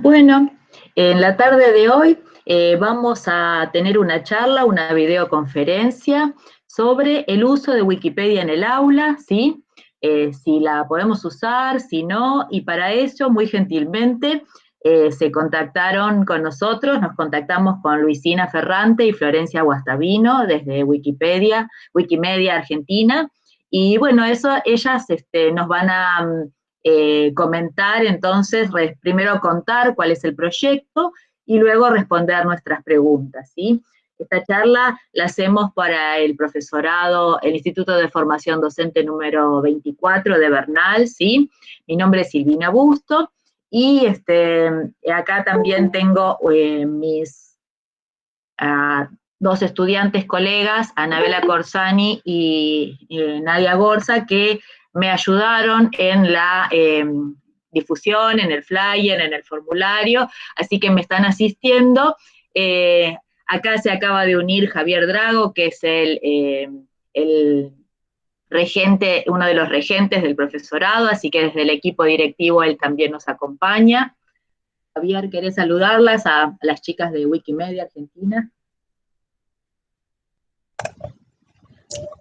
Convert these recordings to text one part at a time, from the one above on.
Bueno, en la tarde de hoy vamos a tener una charla, una videoconferencia sobre el uso de Wikipedia en el aula, ¿sí? Si la podemos usar, si no, y para ello, muy gentilmente, se contactaron con nosotros, nos contactamos con Luisina Ferrante y Florencia Guastavino desde Wikimedia Argentina, y bueno, ellas nos van a comentar, entonces, primero contar cuál es el proyecto y luego responder nuestras preguntas, ¿sí? Esta charla la hacemos para el profesorado, el Instituto de Formación Docente número 24 de Bernal, ¿sí? Mi nombre es Silvina Busto y acá también tengo mis dos estudiantes colegas, Anabela Corsani y Nadia Gorza, que me ayudaron en la difusión, en el flyer, en el formulario, así que me están asistiendo. Acá se acaba de unir Javier Drago, que es el regente, uno de los regentes del profesorado, así que desde el equipo directivo él también nos acompaña. Javier, ¿querés saludarlas a las chicas de Wikimedia Argentina?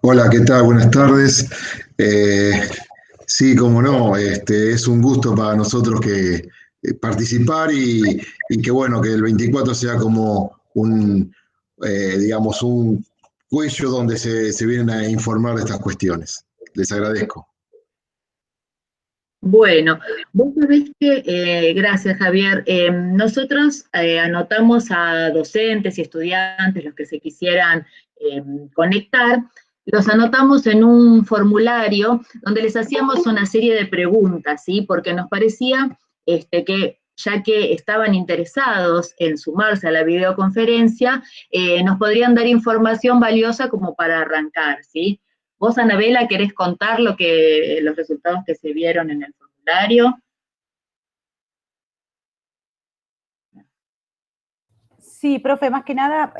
Hola, ¿qué tal? Buenas tardes. Sí, como no, es un gusto para nosotros que participar y que bueno, que el 24 sea como digamos, un cuello donde se vienen a informar de estas cuestiones. Les agradezco. Bueno, vos sabés que, gracias Javier, nosotros anotamos a docentes y estudiantes, los que se quisieran conectar, los anotamos en un formulario donde les hacíamos una serie de preguntas, ¿sí? Porque nos parecía que ya que estaban interesados en sumarse a la videoconferencia, nos podrían dar información valiosa como para arrancar, ¿sí? Vos, Anabela, ¿querés contar los resultados que se vieron en el formulario? Sí, profe, más que nada,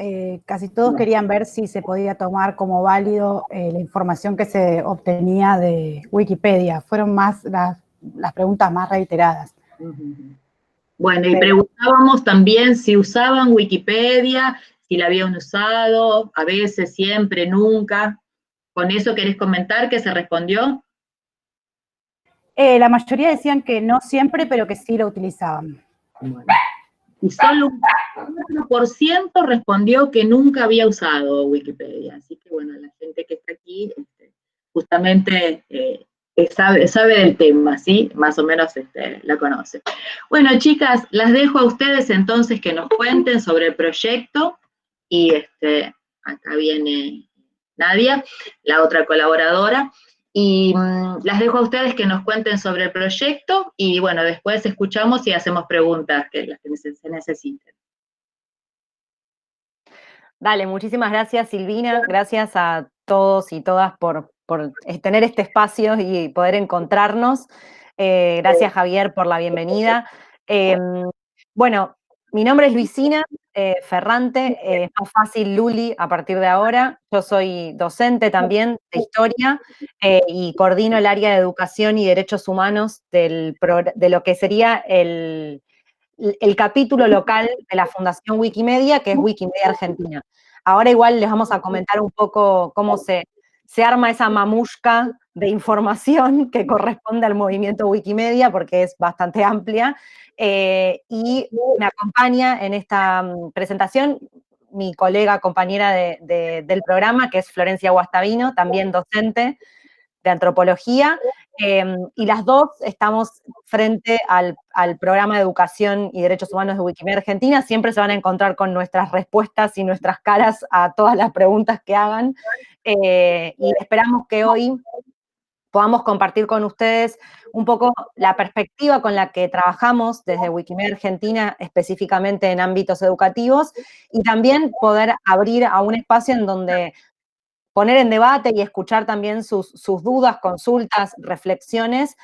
casi todos querían ver si se podía tomar como válido la información que se obtenía de Wikipedia. Fueron más las preguntas más reiteradas. Bueno, y preguntábamos también si usaban Wikipedia, si la habían usado, a veces, siempre, nunca. ¿Con eso querés comentar qué se respondió? La mayoría decían que no siempre, pero que sí lo utilizaban. Bueno. Y solo un 4% respondió que nunca había usado Wikipedia. Así que, bueno, la gente que está aquí justamente sabe del tema, ¿sí? Más o menos la conoce. Bueno, chicas, las dejo a ustedes entonces que nos cuenten sobre el proyecto. Y acá viene Nadia, la otra colaboradora. Y las dejo a ustedes que nos cuenten sobre el proyecto y bueno, después escuchamos y hacemos preguntas las que se necesiten. Dale, muchísimas gracias Silvina, gracias a todos y todas por tener este espacio y poder encontrarnos. Gracias Javier por la bienvenida. Bueno, mi nombre es Luisina Ferrante, es más fácil Luli a partir de ahora. Yo soy docente también de historia y coordino el área de educación y derechos humanos de lo que sería el capítulo local de la Fundación Wikimedia, que es Wikimedia Argentina. Ahora igual les vamos a comentar un poco cómo se arma esa mamushka de información que corresponde al movimiento Wikimedia, porque es bastante amplia, y me acompaña en esta presentación mi colega, compañera del programa, que es Florencia Guastavino, también docente de antropología, y las dos estamos frente al programa de educación y derechos humanos de Wikimedia Argentina. Siempre se van a encontrar con nuestras respuestas y nuestras caras a todas las preguntas que hagan, y esperamos que hoy podamos compartir con ustedes un poco la perspectiva con la que trabajamos desde Wikimedia Argentina, específicamente en ámbitos educativos, y también poder abrir a un espacio en donde poner en debate y escuchar también sus dudas, consultas, reflexiones,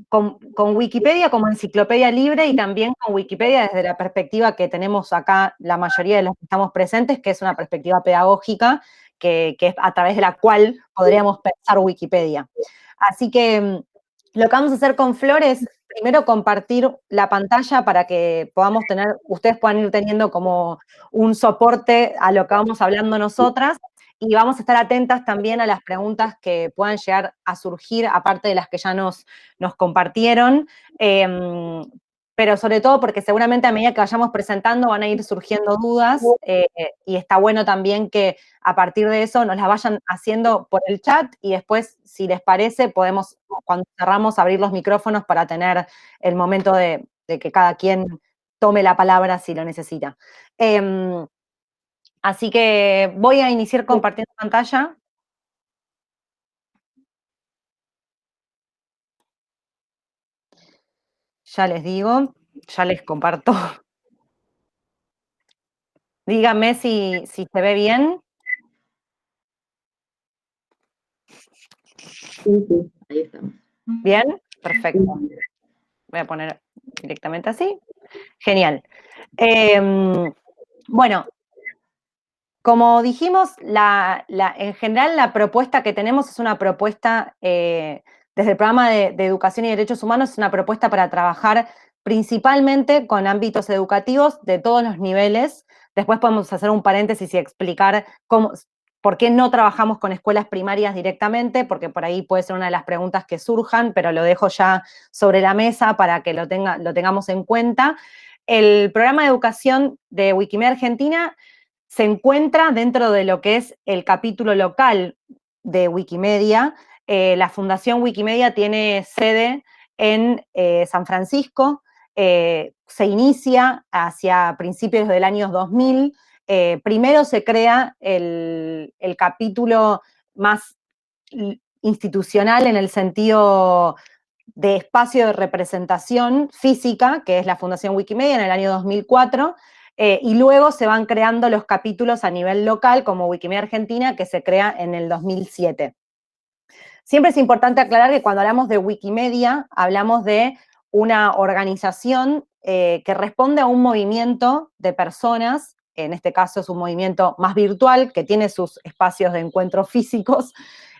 con Wikipedia como enciclopedia libre y también con Wikipedia desde la perspectiva que tenemos acá la mayoría de los que estamos presentes, que es una perspectiva pedagógica, que es a través de la cual podríamos pensar Wikipedia. Así que lo que vamos a hacer con Flor es primero compartir la pantalla para que podamos tener, ustedes puedan ir teniendo como un soporte a lo que vamos hablando nosotras, y vamos a estar atentas también a las preguntas que puedan llegar a surgir, aparte de las que ya nos compartieron, pero sobre todo porque seguramente a medida que vayamos presentando van a ir surgiendo dudas, y está bueno también que a partir de eso nos las vayan haciendo por el chat, y después, si les parece, podemos, cuando cerramos, abrir los micrófonos para tener el momento de que cada quien tome la palabra si lo necesita. Así que voy a iniciar compartiendo pantalla. Ya les digo, ya les comparto. Díganme si se ve bien. Sí, ahí estamos. ¿Bien? Perfecto. Voy a poner directamente así. Genial. Bueno, como dijimos, en general la propuesta que tenemos es una propuesta, desde el programa de Educación y Derechos Humanos, es una propuesta para trabajar principalmente con ámbitos educativos de todos los niveles. Después podemos hacer un paréntesis y explicar por qué no trabajamos con escuelas primarias directamente, porque por ahí puede ser una de las preguntas que surjan, pero lo dejo ya sobre la mesa para que lo tengamos en cuenta. El programa de educación de Wikimedia Argentina se encuentra dentro de lo que es el capítulo local de Wikimedia. La Fundación Wikimedia tiene sede en San Francisco, se inicia hacia principios del año 2000. Primero se crea el capítulo más institucional en el sentido de espacio de representación física, que es la Fundación Wikimedia en el año 2004, y luego se van creando los capítulos a nivel local, como Wikimedia Argentina, que se crea en el 2007. Siempre es importante aclarar que cuando hablamos de Wikimedia, hablamos de una organización que responde a un movimiento de personas, en este caso es un movimiento más virtual, que tiene sus espacios de encuentro físicos,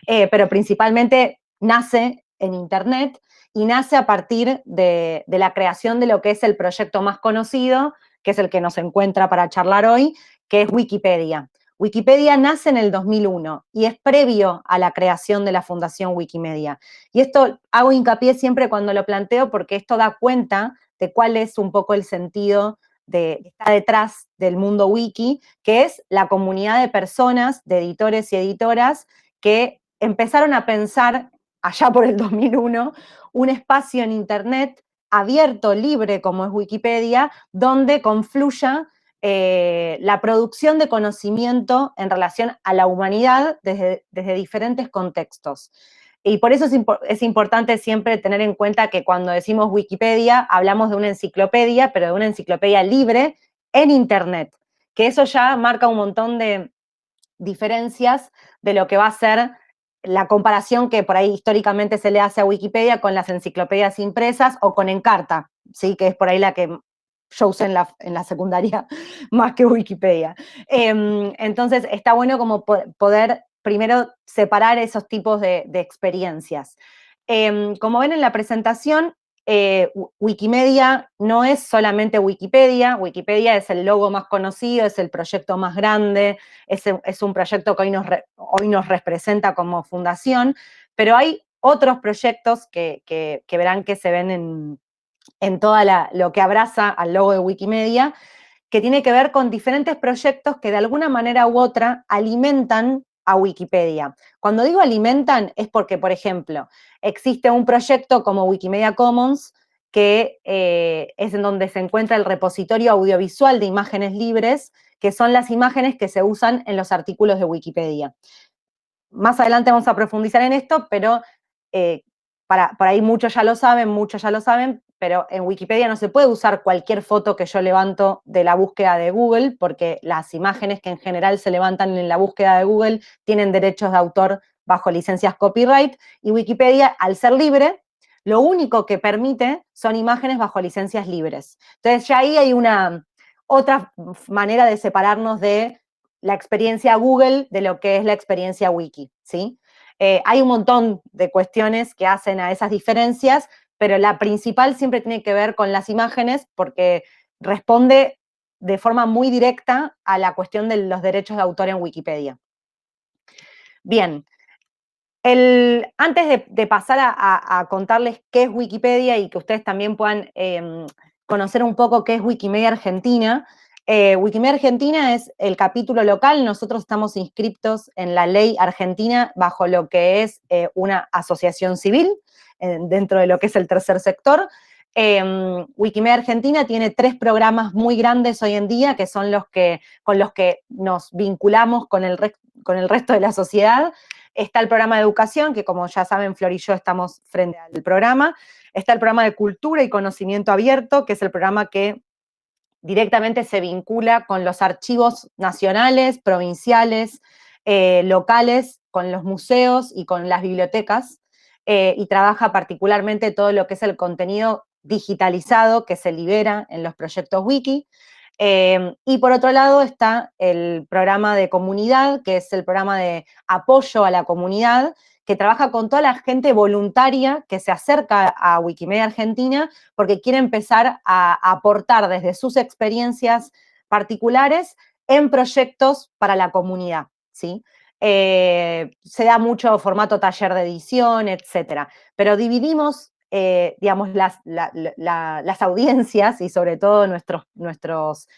pero principalmente nace en Internet, y nace a partir de la creación de lo que es el proyecto más conocido, que es el que nos encuentra para charlar hoy, que es Wikipedia. Wikipedia nace en el 2001 y es previo a la creación de la Fundación Wikimedia. Y esto hago hincapié siempre cuando lo planteo, porque esto da cuenta de cuál es un poco el sentido que está detrás del mundo wiki, que es la comunidad de personas, de editores y editoras, que empezaron a pensar, allá por el 2001, un espacio en Internet abierto, libre, como es Wikipedia, donde confluya la producción de conocimiento en relación a la humanidad desde diferentes contextos. Y por eso es importante siempre tener en cuenta que cuando decimos Wikipedia, hablamos de una enciclopedia, pero de una enciclopedia libre en Internet, que eso ya marca un montón de diferencias de lo que va a ser la comparación que por ahí históricamente se le hace a Wikipedia con las enciclopedias impresas o con Encarta, ¿sí? Que es por ahí la que yo usé en la secundaria más que Wikipedia. Entonces, está bueno como poder primero separar esos tipos de experiencias. Como ven en la presentación, Wikimedia no es solamente Wikipedia. Wikipedia es el logo más conocido, es el proyecto más grande, es un proyecto que hoy nos representa como fundación, pero hay otros proyectos que verán que se ven en toda lo que abraza al logo de Wikimedia, que tiene que ver con diferentes proyectos que de alguna manera u otra alimentan a Wikipedia. Cuando digo alimentan es porque, por ejemplo, existe un proyecto como Wikimedia Commons, que es en donde se encuentra el repositorio audiovisual de imágenes libres, que son las imágenes que se usan en los artículos de Wikipedia. Más adelante vamos a profundizar en esto, pero por ahí muchos ya lo saben, pero en Wikipedia no se puede usar cualquier foto que yo levanto de la búsqueda de Google, porque las imágenes que en general se levantan en la búsqueda de Google tienen derechos de autor bajo licencias copyright, y Wikipedia, al ser libre, lo único que permite son imágenes bajo licencias libres. Entonces ya ahí hay una otra manera de separarnos de la experiencia Google de lo que es la experiencia Wiki, ¿sí? Hay un montón de cuestiones que hacen a esas diferencias, pero la principal siempre tiene que ver con las imágenes porque responde de forma muy directa a la cuestión de los derechos de autor en Wikipedia. Bien, antes de pasar a contarles qué es Wikipedia y que ustedes también puedan conocer un poco qué es Wikimedia Argentina, Wikimedia Argentina es el capítulo local. Nosotros estamos inscriptos en la ley argentina bajo lo que es una asociación civil, dentro de lo que es el tercer sector. Wikimedia Argentina tiene 3 programas muy grandes hoy en día, que son con los que nos vinculamos con el resto de la sociedad. Está el programa de educación, que como ya saben, Flor y yo estamos frente al programa. Está el programa de cultura y conocimiento abierto, que es el programa que directamente se vincula con los archivos nacionales, provinciales, locales, con los museos y con las bibliotecas, y trabaja particularmente todo lo que es el contenido digitalizado que se libera en los proyectos Wiki. Y por otro lado está el programa de comunidad, que es el programa de apoyo a la comunidad, que trabaja con toda la gente voluntaria que se acerca a Wikimedia Argentina porque quiere empezar a aportar desde sus experiencias particulares en proyectos para la comunidad, ¿sí? Se da mucho formato taller de edición, etcétera, pero dividimos digamos, las audiencias y sobre todo nuestros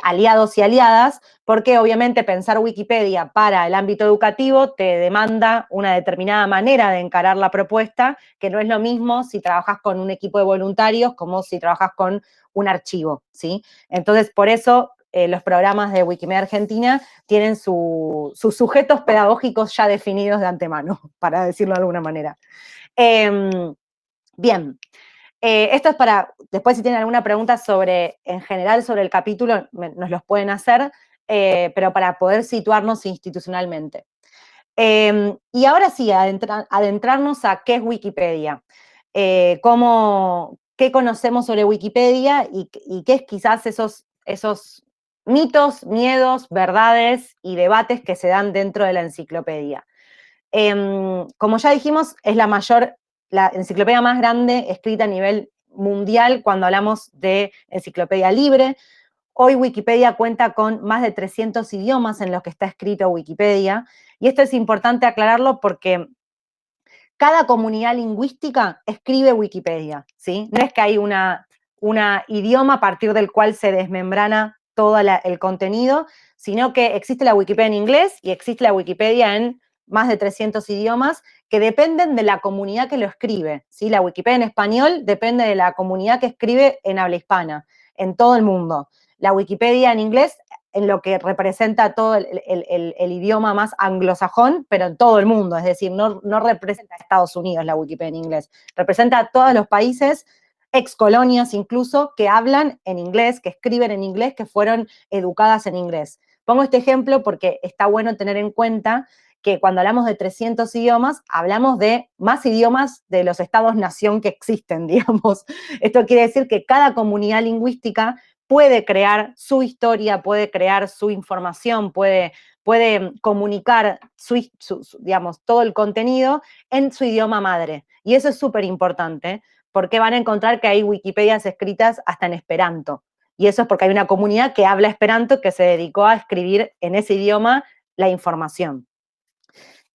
aliados y aliadas, porque obviamente pensar Wikipedia para el ámbito educativo te demanda una determinada manera de encarar la propuesta, que no es lo mismo si trabajas con un equipo de voluntarios como si trabajas con un archivo, ¿sí? Entonces, por eso los programas de Wikimedia Argentina tienen sus sujetos pedagógicos ya definidos de antemano, para decirlo de alguna manera. Bien, esto es para, después si tienen alguna pregunta en general sobre el capítulo, nos los pueden hacer, pero para poder situarnos institucionalmente. Y ahora sí, adentrarnos a qué es Wikipedia, qué conocemos sobre Wikipedia y qué es quizás esos mitos, miedos, verdades y debates que se dan dentro de la enciclopedia. Como ya dijimos, es la enciclopedia más grande escrita a nivel mundial cuando hablamos de enciclopedia libre. Hoy Wikipedia cuenta con más de 300 idiomas en los que está escrito Wikipedia, y esto es importante aclararlo porque cada comunidad lingüística escribe Wikipedia, ¿sí? No es que hay una idioma a partir del cual se desmembrana todo el contenido, sino que existe la Wikipedia en inglés y existe la Wikipedia en más de 300 idiomas que dependen de la comunidad que lo escribe, ¿sí? La Wikipedia en español depende de la comunidad que escribe en habla hispana, en todo el mundo. La Wikipedia en inglés, en lo que representa todo el idioma más anglosajón, pero en todo el mundo, es decir, no representa a Estados Unidos la Wikipedia en inglés, representa a todos los países, excolonias incluso, que hablan en inglés, que escriben en inglés, que fueron educadas en inglés. Pongo este ejemplo porque está bueno tener en cuenta que cuando hablamos de 300 idiomas, hablamos de más idiomas de los estados-nación que existen, digamos. Esto quiere decir que cada comunidad lingüística puede crear su historia, puede crear su información, puede comunicar digamos, todo el contenido en su idioma madre. Y eso es súper importante, porque van a encontrar que hay Wikipedias escritas hasta en Esperanto. Y eso es porque hay una comunidad que habla Esperanto que se dedicó a escribir en ese idioma la información.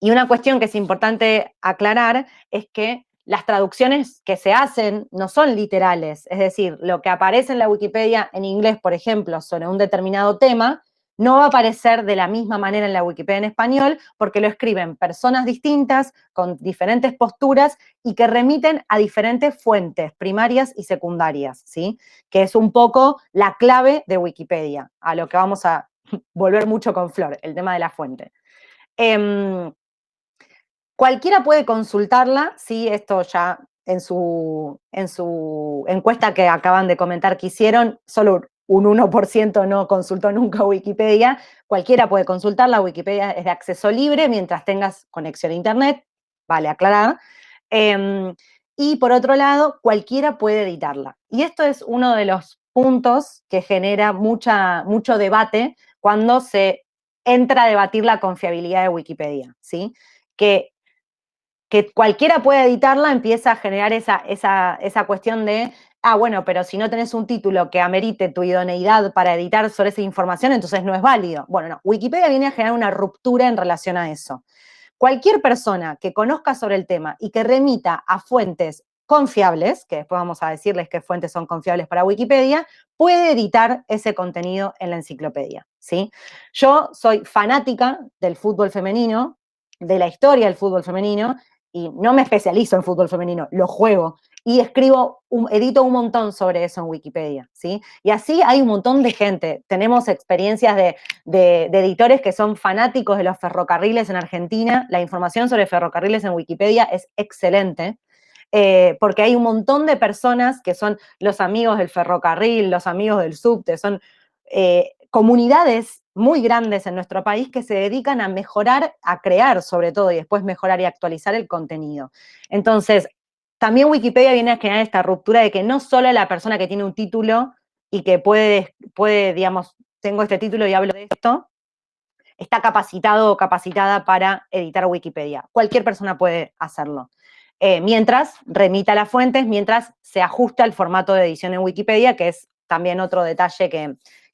Y una cuestión que es importante aclarar es que las traducciones que se hacen no son literales, es decir, lo que aparece en la Wikipedia en inglés, por ejemplo, sobre un determinado tema, no va a aparecer de la misma manera en la Wikipedia en español porque lo escriben personas distintas, con diferentes posturas y que remiten a diferentes fuentes primarias y secundarias, ¿sí? Que es un poco la clave de Wikipedia, a lo que vamos a volver mucho con Flor, el tema de la fuente. Cualquiera puede consultarla, sí, esto ya en su encuesta que acaban de comentar que hicieron, solo un 1% no consultó nunca Wikipedia. Cualquiera puede consultarla, Wikipedia es de acceso libre mientras tengas conexión a internet, vale aclarar. Y por otro lado, cualquiera puede editarla. Y esto es uno de los puntos que genera mucho debate cuando se entra a debatir la confiabilidad de Wikipedia, ¿sí? Que que cualquiera puede editarla, empieza a generar esa cuestión de, bueno, pero si no tenés un título que amerite tu idoneidad para editar sobre esa información, entonces no es válido. Bueno, no, Wikipedia viene a generar una ruptura en relación a eso. Cualquier persona que conozca sobre el tema y que remita a fuentes confiables, que después vamos a decirles qué fuentes son confiables para Wikipedia, puede editar ese contenido en la enciclopedia, ¿sí? Yo soy fanática del fútbol femenino, de la historia del fútbol femenino, y no me especializo en fútbol femenino, lo juego, y edito un montón sobre eso en Wikipedia, ¿sí? Y así hay un montón de gente. Tenemos experiencias de editores que son fanáticos de los ferrocarriles en Argentina. La información sobre ferrocarriles en Wikipedia es excelente, porque hay un montón de personas que son los amigos del ferrocarril, los amigos del subte, son comunidades muy grandes en nuestro país que se dedican a mejorar, a crear sobre todo, y después mejorar y actualizar el contenido. Entonces, también Wikipedia viene a generar esta ruptura de que no solo la persona que tiene un título y que puede, digamos, tengo este título y hablo de esto, está capacitado o capacitada para editar Wikipedia. Cualquier persona puede hacerlo. Mientras remita las fuentes, mientras se ajusta el formato de edición en Wikipedia, que es también otro detalle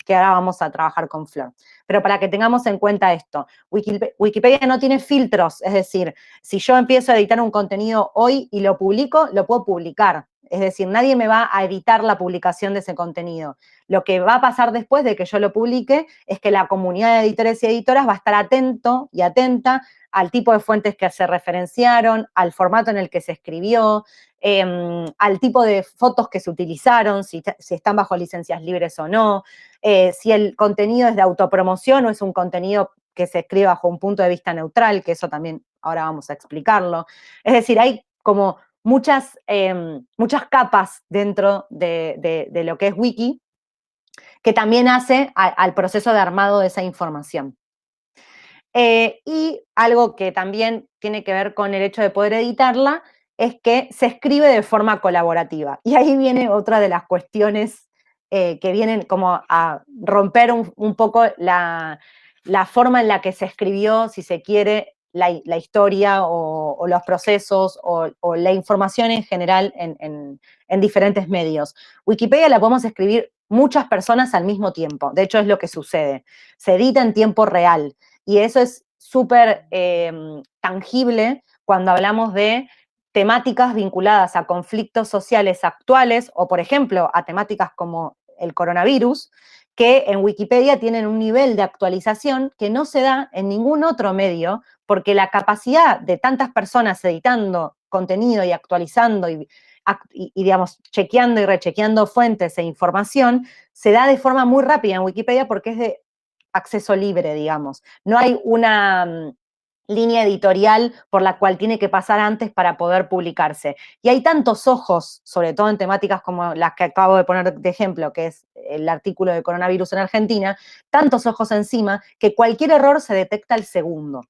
que ahora vamos a trabajar con Flor. Pero para que tengamos en cuenta esto, Wikipedia no tiene filtros, es decir, si yo empiezo a editar un contenido hoy y lo publico, lo puedo publicar. Es decir, nadie me va a editar la publicación de ese contenido. Lo que va a pasar después de que yo lo publique es que la comunidad de editores y editoras va a estar atento y atenta al tipo de fuentes que se referenciaron, al formato en el que se escribió, al tipo de fotos que se utilizaron, si están bajo licencias libres o no, si el contenido es de autopromoción o es un contenido que se escribe bajo un punto de vista neutral, que eso también ahora vamos a explicarlo. Es decir, hay como muchas capas dentro de lo que es Wiki, que también hace al proceso de armado de esa información. Y algo que también tiene que ver con el hecho de poder editarla es que se escribe de forma colaborativa. Y ahí viene otra de las cuestiones que vienen como a romper un poco la forma en la que se escribió, si se quiere, la historia o los procesos o la información en general en diferentes medios. Wikipedia la podemos escribir muchas personas al mismo tiempo. De hecho, es lo que sucede. Se edita en tiempo real. Y eso es súper tangible cuando hablamos de temáticas vinculadas a conflictos sociales actuales o, por ejemplo, a temáticas como el coronavirus, que en Wikipedia tienen un nivel de actualización que no se da en ningún otro medio, porque la capacidad de tantas personas editando contenido y actualizando y digamos, chequeando y rechequeando fuentes e información, se da de forma muy rápida en Wikipedia porque es de acceso libre, digamos. No hay una línea editorial por la cual tiene que pasar antes para poder publicarse. Y hay tantos ojos, sobre todo en temáticas como las que acabo de poner de ejemplo, que es el artículo de coronavirus en Argentina, tantos ojos encima que cualquier error se detecta al segundo.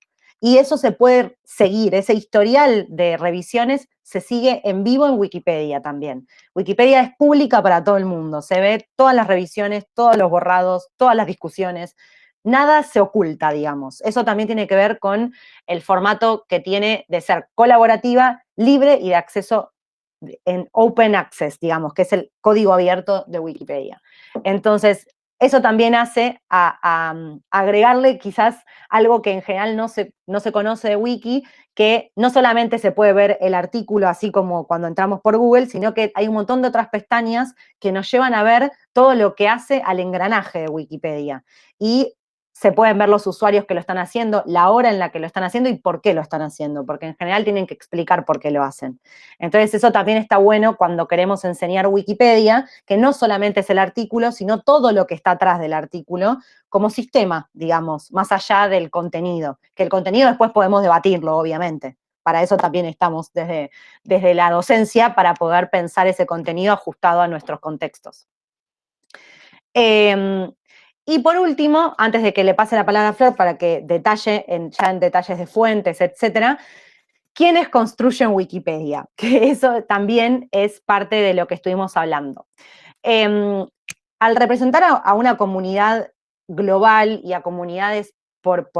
Y eso se puede seguir, ese historial de revisiones se sigue en vivo en Wikipedia también. Wikipedia es pública para todo el mundo, se ve todas las revisiones, todos los borrados, todas las discusiones, nada se oculta, digamos. Eso también tiene que ver con el formato que tiene de ser colaborativa, libre y de acceso en open access, digamos, que es el código abierto de Wikipedia. Entonces, eso también hace a agregarle quizás algo que en general no se conoce de Wiki, que no solamente se puede ver el artículo así como cuando entramos por Google, sino que hay un montón de otras pestañas que nos llevan a ver todo lo que hace al engranaje de Wikipedia. Y se pueden ver los usuarios que lo están haciendo, la hora en la que lo están haciendo y por qué lo están haciendo, porque en general tienen que explicar por qué lo hacen. Entonces eso también está bueno cuando queremos enseñar Wikipedia, que no solamente es el artículo, sino todo lo que está atrás del artículo como sistema, digamos, más allá del contenido, que el contenido después podemos debatirlo, obviamente. Para eso también estamos desde la docencia, para poder pensar ese contenido ajustado a nuestros contextos. Y por último, antes de que le pase la palabra a Flor para que detalle ya en detalles de fuentes, etcétera, ¿quiénes construyen Wikipedia? Que eso también es parte de lo que estuvimos hablando. Al representar a una comunidad global y a comunidades por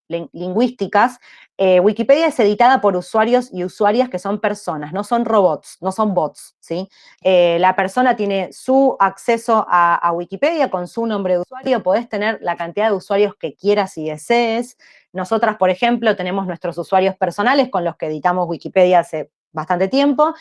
lingüísticas, Wikipedia es editada por usuarios y usuarias que son personas, no son robots, no son bots, ¿sí? La persona tiene su acceso a Wikipedia con su nombre de usuario, podés tener la cantidad de usuarios que quieras y desees. Nosotras, por ejemplo, tenemos nuestros usuarios personales con los que editamos Wikipedia hace bastante tiempo,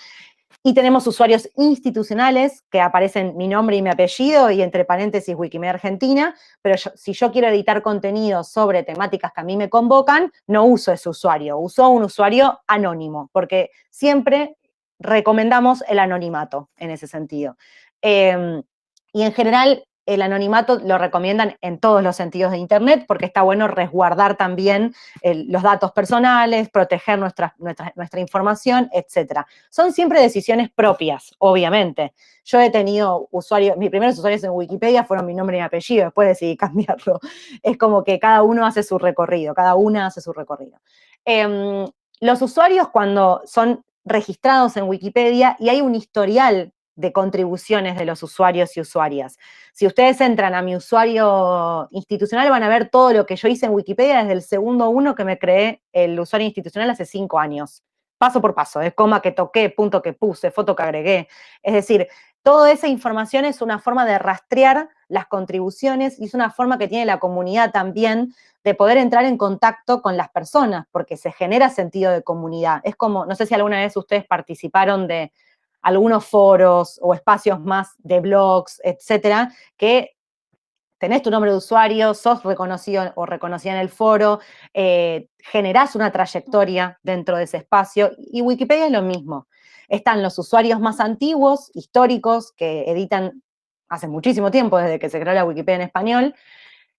y tenemos usuarios institucionales que aparecen mi nombre y mi apellido y entre paréntesis Wikimedia Argentina, pero si yo quiero editar contenido sobre temáticas que a mí me convocan, no uso ese usuario, uso un usuario anónimo, porque siempre recomendamos el anonimato en ese sentido. Y en general el anonimato lo recomiendan en todos los sentidos de Internet porque está bueno resguardar también los datos personales, proteger nuestra información, etc. Son siempre decisiones propias, obviamente. Yo he tenido usuarios, mis primeros usuarios en Wikipedia fueron mi nombre y mi apellido, después decidí cambiarlo. Es como que cada uno hace su recorrido, cada una hace su recorrido. Los usuarios cuando son registrados en Wikipedia y hay un historial de contribuciones de los usuarios y usuarias. Si ustedes entran a mi usuario institucional van a ver todo lo que yo hice en Wikipedia desde el segundo 1 que me creé el usuario institucional hace 5 años. Paso por paso, coma que toqué, punto que puse, foto que agregué. Es decir, toda esa información es una forma de rastrear las contribuciones y es una forma que tiene la comunidad también de poder entrar en contacto con las personas, porque se genera sentido de comunidad. Es como, no sé si alguna vez ustedes participaron de algunos foros o espacios más de blogs, etcétera, que tenés tu nombre de usuario, sos reconocido o reconocida en el foro, generás una trayectoria dentro de ese espacio, y Wikipedia es lo mismo. Están los usuarios más antiguos, históricos, que editan hace muchísimo tiempo, desde que se creó la Wikipedia en español,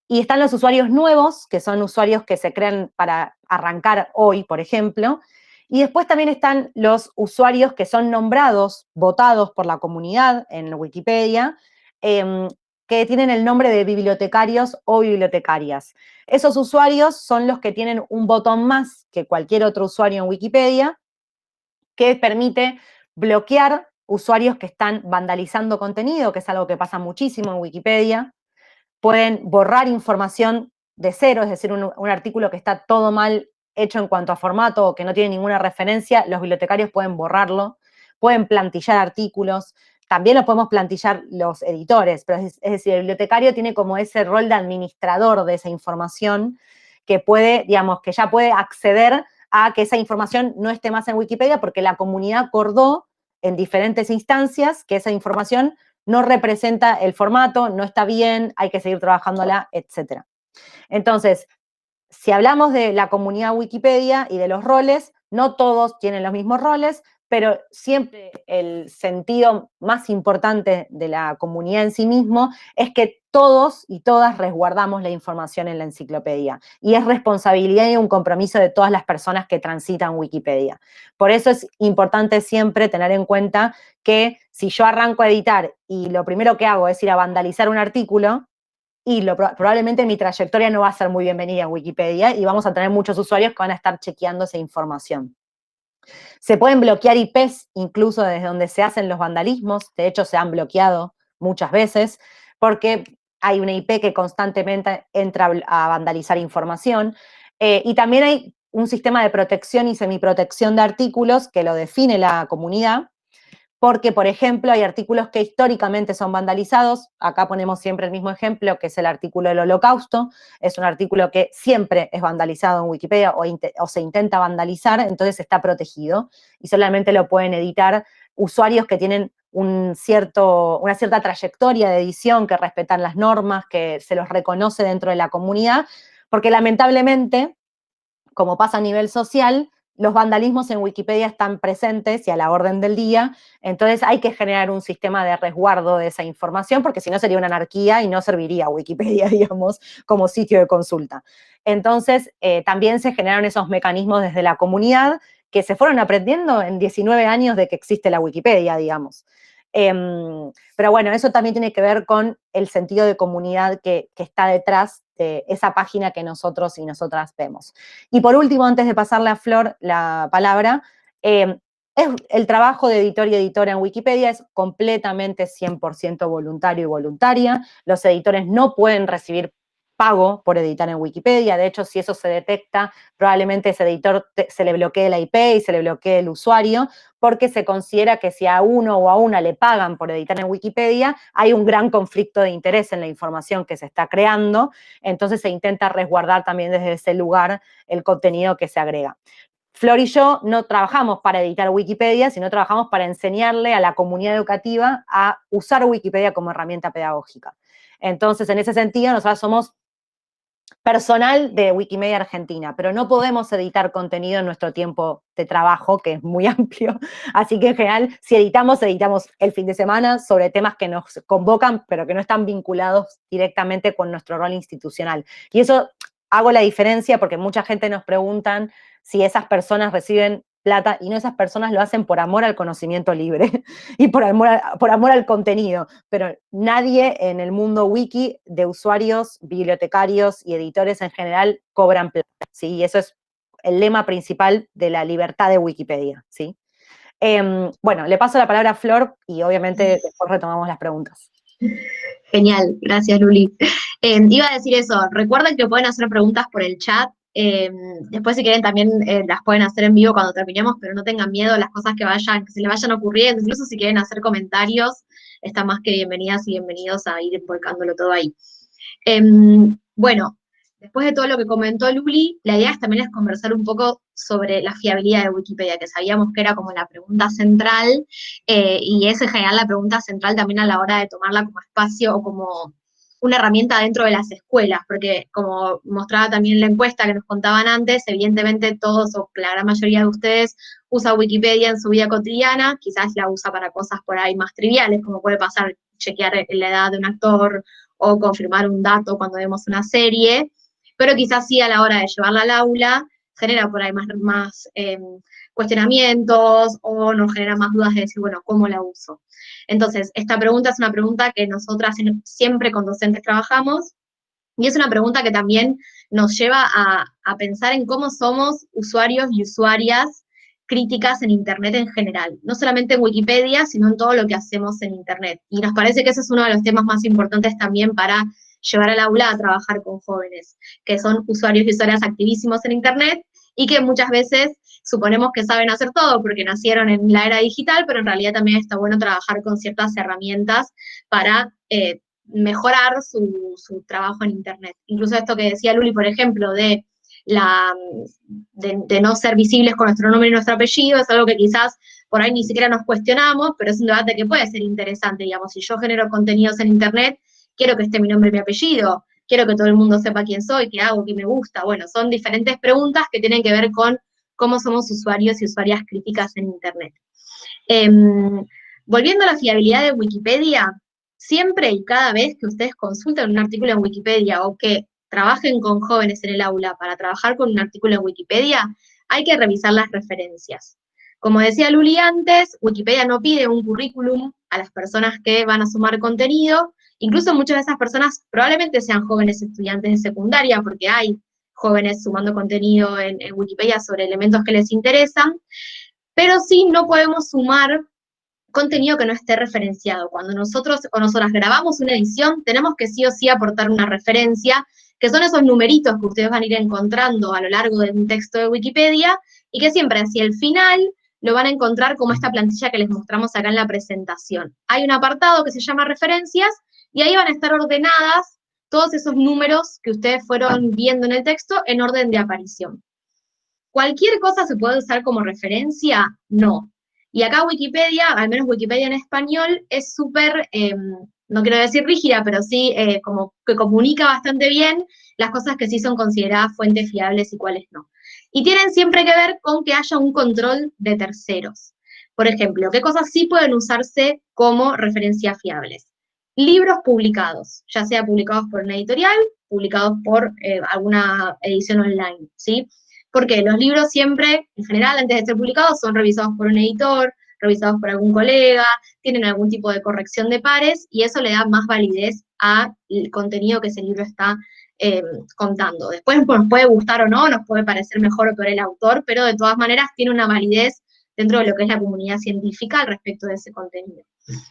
y están los usuarios nuevos, que son usuarios que se crean para arrancar hoy, por ejemplo, y después también están los usuarios que son nombrados, votados por la comunidad en Wikipedia, que tienen el nombre de bibliotecarios o bibliotecarias. Esos usuarios son los que tienen un botón más que cualquier otro usuario en Wikipedia, que permite bloquear usuarios que están vandalizando contenido, que es algo que pasa muchísimo en Wikipedia. Pueden borrar información de cero, es decir, un artículo que está todo mal hecho en cuanto a formato o que no tiene ninguna referencia, los bibliotecarios pueden borrarlo, pueden plantillar artículos, también lo podemos plantillar los editores, pero es decir, el bibliotecario tiene como ese rol de administrador de esa información que puede, digamos, que ya puede acceder a que esa información no esté más en Wikipedia porque la comunidad acordó en diferentes instancias que esa información no representa el formato, no está bien, hay que seguir trabajándola, etc. Entonces, si hablamos de la comunidad Wikipedia y de los roles, no todos tienen los mismos roles, pero siempre el sentido más importante de la comunidad en sí mismo es que todos y todas resguardamos la información en la enciclopedia. Y es responsabilidad y un compromiso de todas las personas que transitan Wikipedia. Por eso es importante siempre tener en cuenta que si yo arranco a editar y lo primero que hago es ir a vandalizar un artículo, y probablemente mi trayectoria no va a ser muy bienvenida en Wikipedia y vamos a tener muchos usuarios que van a estar chequeando esa información. Se pueden bloquear IPs incluso desde donde se hacen los vandalismos, de hecho se han bloqueado muchas veces, porque hay una IP que constantemente entra a vandalizar información, y también hay un sistema de protección y semiprotección de artículos que lo define la comunidad, porque, por ejemplo, hay artículos que históricamente son vandalizados. Acá ponemos siempre el mismo ejemplo, que es el artículo del Holocausto. Es un artículo que siempre es vandalizado en Wikipedia o se intenta vandalizar, entonces está protegido y solamente lo pueden editar usuarios que tienen una cierta trayectoria de edición, que respetan las normas, que se los reconoce dentro de la comunidad, porque lamentablemente, como pasa a nivel social, los vandalismos en Wikipedia están presentes y a la orden del día, entonces hay que generar un sistema de resguardo de esa información, porque si no sería una anarquía y no serviría Wikipedia, digamos, como sitio de consulta. Entonces, también se generaron esos mecanismos desde la comunidad que se fueron aprendiendo en 19 años de que existe la Wikipedia, digamos. Pero bueno, eso también tiene que ver con el sentido de comunidad que está detrás de esa página que nosotros y nosotras vemos. Y por último, antes de pasarle a Flor la palabra, el trabajo de editor y editora en Wikipedia es completamente 100% voluntario y voluntaria. Los editores no pueden recibir pago por editar en Wikipedia. De hecho, si eso se detecta, probablemente ese editor se le bloquee la IP y se le bloquee el usuario, porque se considera que si a uno o a una le pagan por editar en Wikipedia, hay un gran conflicto de interés en la información que se está creando, entonces se intenta resguardar también desde ese lugar el contenido que se agrega. Flor y yo no trabajamos para editar Wikipedia, sino trabajamos para enseñarle a la comunidad educativa a usar Wikipedia como herramienta pedagógica. Entonces, en ese sentido, nosotros somos personal de Wikimedia Argentina, pero no podemos editar contenido en nuestro tiempo de trabajo, que es muy amplio. Así que en general, si editamos el fin de semana sobre temas que nos convocan, pero que no están vinculados directamente con nuestro rol institucional. Y eso hago la diferencia porque mucha gente nos preguntan si esas personas reciben plata, y no, esas personas lo hacen por amor al conocimiento libre y por amor al contenido, pero nadie en el mundo wiki de usuarios, bibliotecarios y editores en general cobran plata, ¿sí? Y eso es el lema principal de la libertad de Wikipedia, ¿sí? Bueno, le paso la palabra a Flor y obviamente después retomamos las preguntas. Genial, gracias Luli. Iba a decir eso, recuerden que pueden hacer preguntas por el chat, después si quieren también las pueden hacer en vivo cuando terminemos, pero no tengan miedo a las cosas que se les vayan ocurriendo, incluso si quieren hacer comentarios, están más que bienvenidas y bienvenidos a ir volcándolo todo ahí. Bueno, después de todo lo que comentó Luli, la idea también es conversar un poco sobre la fiabilidad de Wikipedia, que sabíamos que era como la pregunta central, y es en general la pregunta central también a la hora de tomarla como espacio o como una herramienta dentro de las escuelas, porque como mostraba también la encuesta que nos contaban antes, evidentemente todos o la gran mayoría de ustedes usa Wikipedia en su vida cotidiana, quizás la usa para cosas por ahí más triviales, como puede pasar chequear la edad de un actor o confirmar un dato cuando vemos una serie, pero quizás sí a la hora de llevarla al aula genera por ahí más cuestionamientos o nos genera más dudas de decir, bueno, ¿cómo la uso? Entonces, esta pregunta es una pregunta que nosotras siempre con docentes trabajamos y es una pregunta que también nos lleva a pensar en cómo somos usuarios y usuarias críticas en Internet en general, no solamente en Wikipedia, sino en todo lo que hacemos en Internet. Y nos parece que ese es uno de los temas más importantes también para llevar al aula a trabajar con jóvenes, que son usuarios y usuarias activísimos en Internet y que muchas veces suponemos que saben hacer todo porque nacieron en la era digital, pero en realidad también está bueno trabajar con ciertas herramientas para mejorar su trabajo en Internet. Incluso esto que decía Luli, por ejemplo, de no ser visibles con nuestro nombre y nuestro apellido, es algo que quizás por ahí ni siquiera nos cuestionamos, pero es un debate que puede ser interesante, digamos, si yo genero contenidos en Internet, quiero que esté mi nombre y mi apellido, quiero que todo el mundo sepa quién soy, qué hago, qué me gusta, bueno, son diferentes preguntas que tienen que ver con cómo somos usuarios y usuarias críticas en Internet. Volviendo a la fiabilidad de Wikipedia, siempre y cada vez que ustedes consulten un artículo en Wikipedia o que trabajen con jóvenes en el aula para trabajar con un artículo en Wikipedia, hay que revisar las referencias. Como decía Luli antes, Wikipedia no pide un currículum a las personas que van a sumar contenido, incluso muchas de esas personas probablemente sean jóvenes estudiantes de secundaria, porque hay jóvenes sumando contenido en Wikipedia sobre elementos que les interesan, pero sí no podemos sumar contenido que no esté referenciado. Cuando nosotros o nosotras grabamos una edición, tenemos que sí o sí aportar una referencia, que son esos numeritos que ustedes van a ir encontrando a lo largo de un texto de Wikipedia, y que siempre hacia el final lo van a encontrar como esta plantilla que les mostramos acá en la presentación. Hay un apartado que se llama referencias, y ahí van a estar ordenadas todos esos números que ustedes fueron viendo en el texto en orden de aparición. ¿Cualquier cosa se puede usar como referencia? No. Y acá Wikipedia, al menos Wikipedia en español, es súper, no quiero decir rígida, pero sí como que comunica bastante bien las cosas que sí son consideradas fuentes fiables y cuáles no. Y tienen siempre que ver con que haya un control de terceros. Por ejemplo, ¿qué cosas sí pueden usarse como referencias fiables? Libros publicados, ya sea publicados por una editorial, publicados por alguna edición online, ¿sí? Porque los libros siempre, en general, antes de ser publicados, son revisados por un editor, revisados por algún colega, tienen algún tipo de corrección de pares, y eso le da más validez al contenido que ese libro está contando. Después nos puede gustar o no, nos puede parecer mejor o peor el autor, pero de todas maneras tiene una validez dentro de lo que es la comunidad científica al respecto de ese contenido.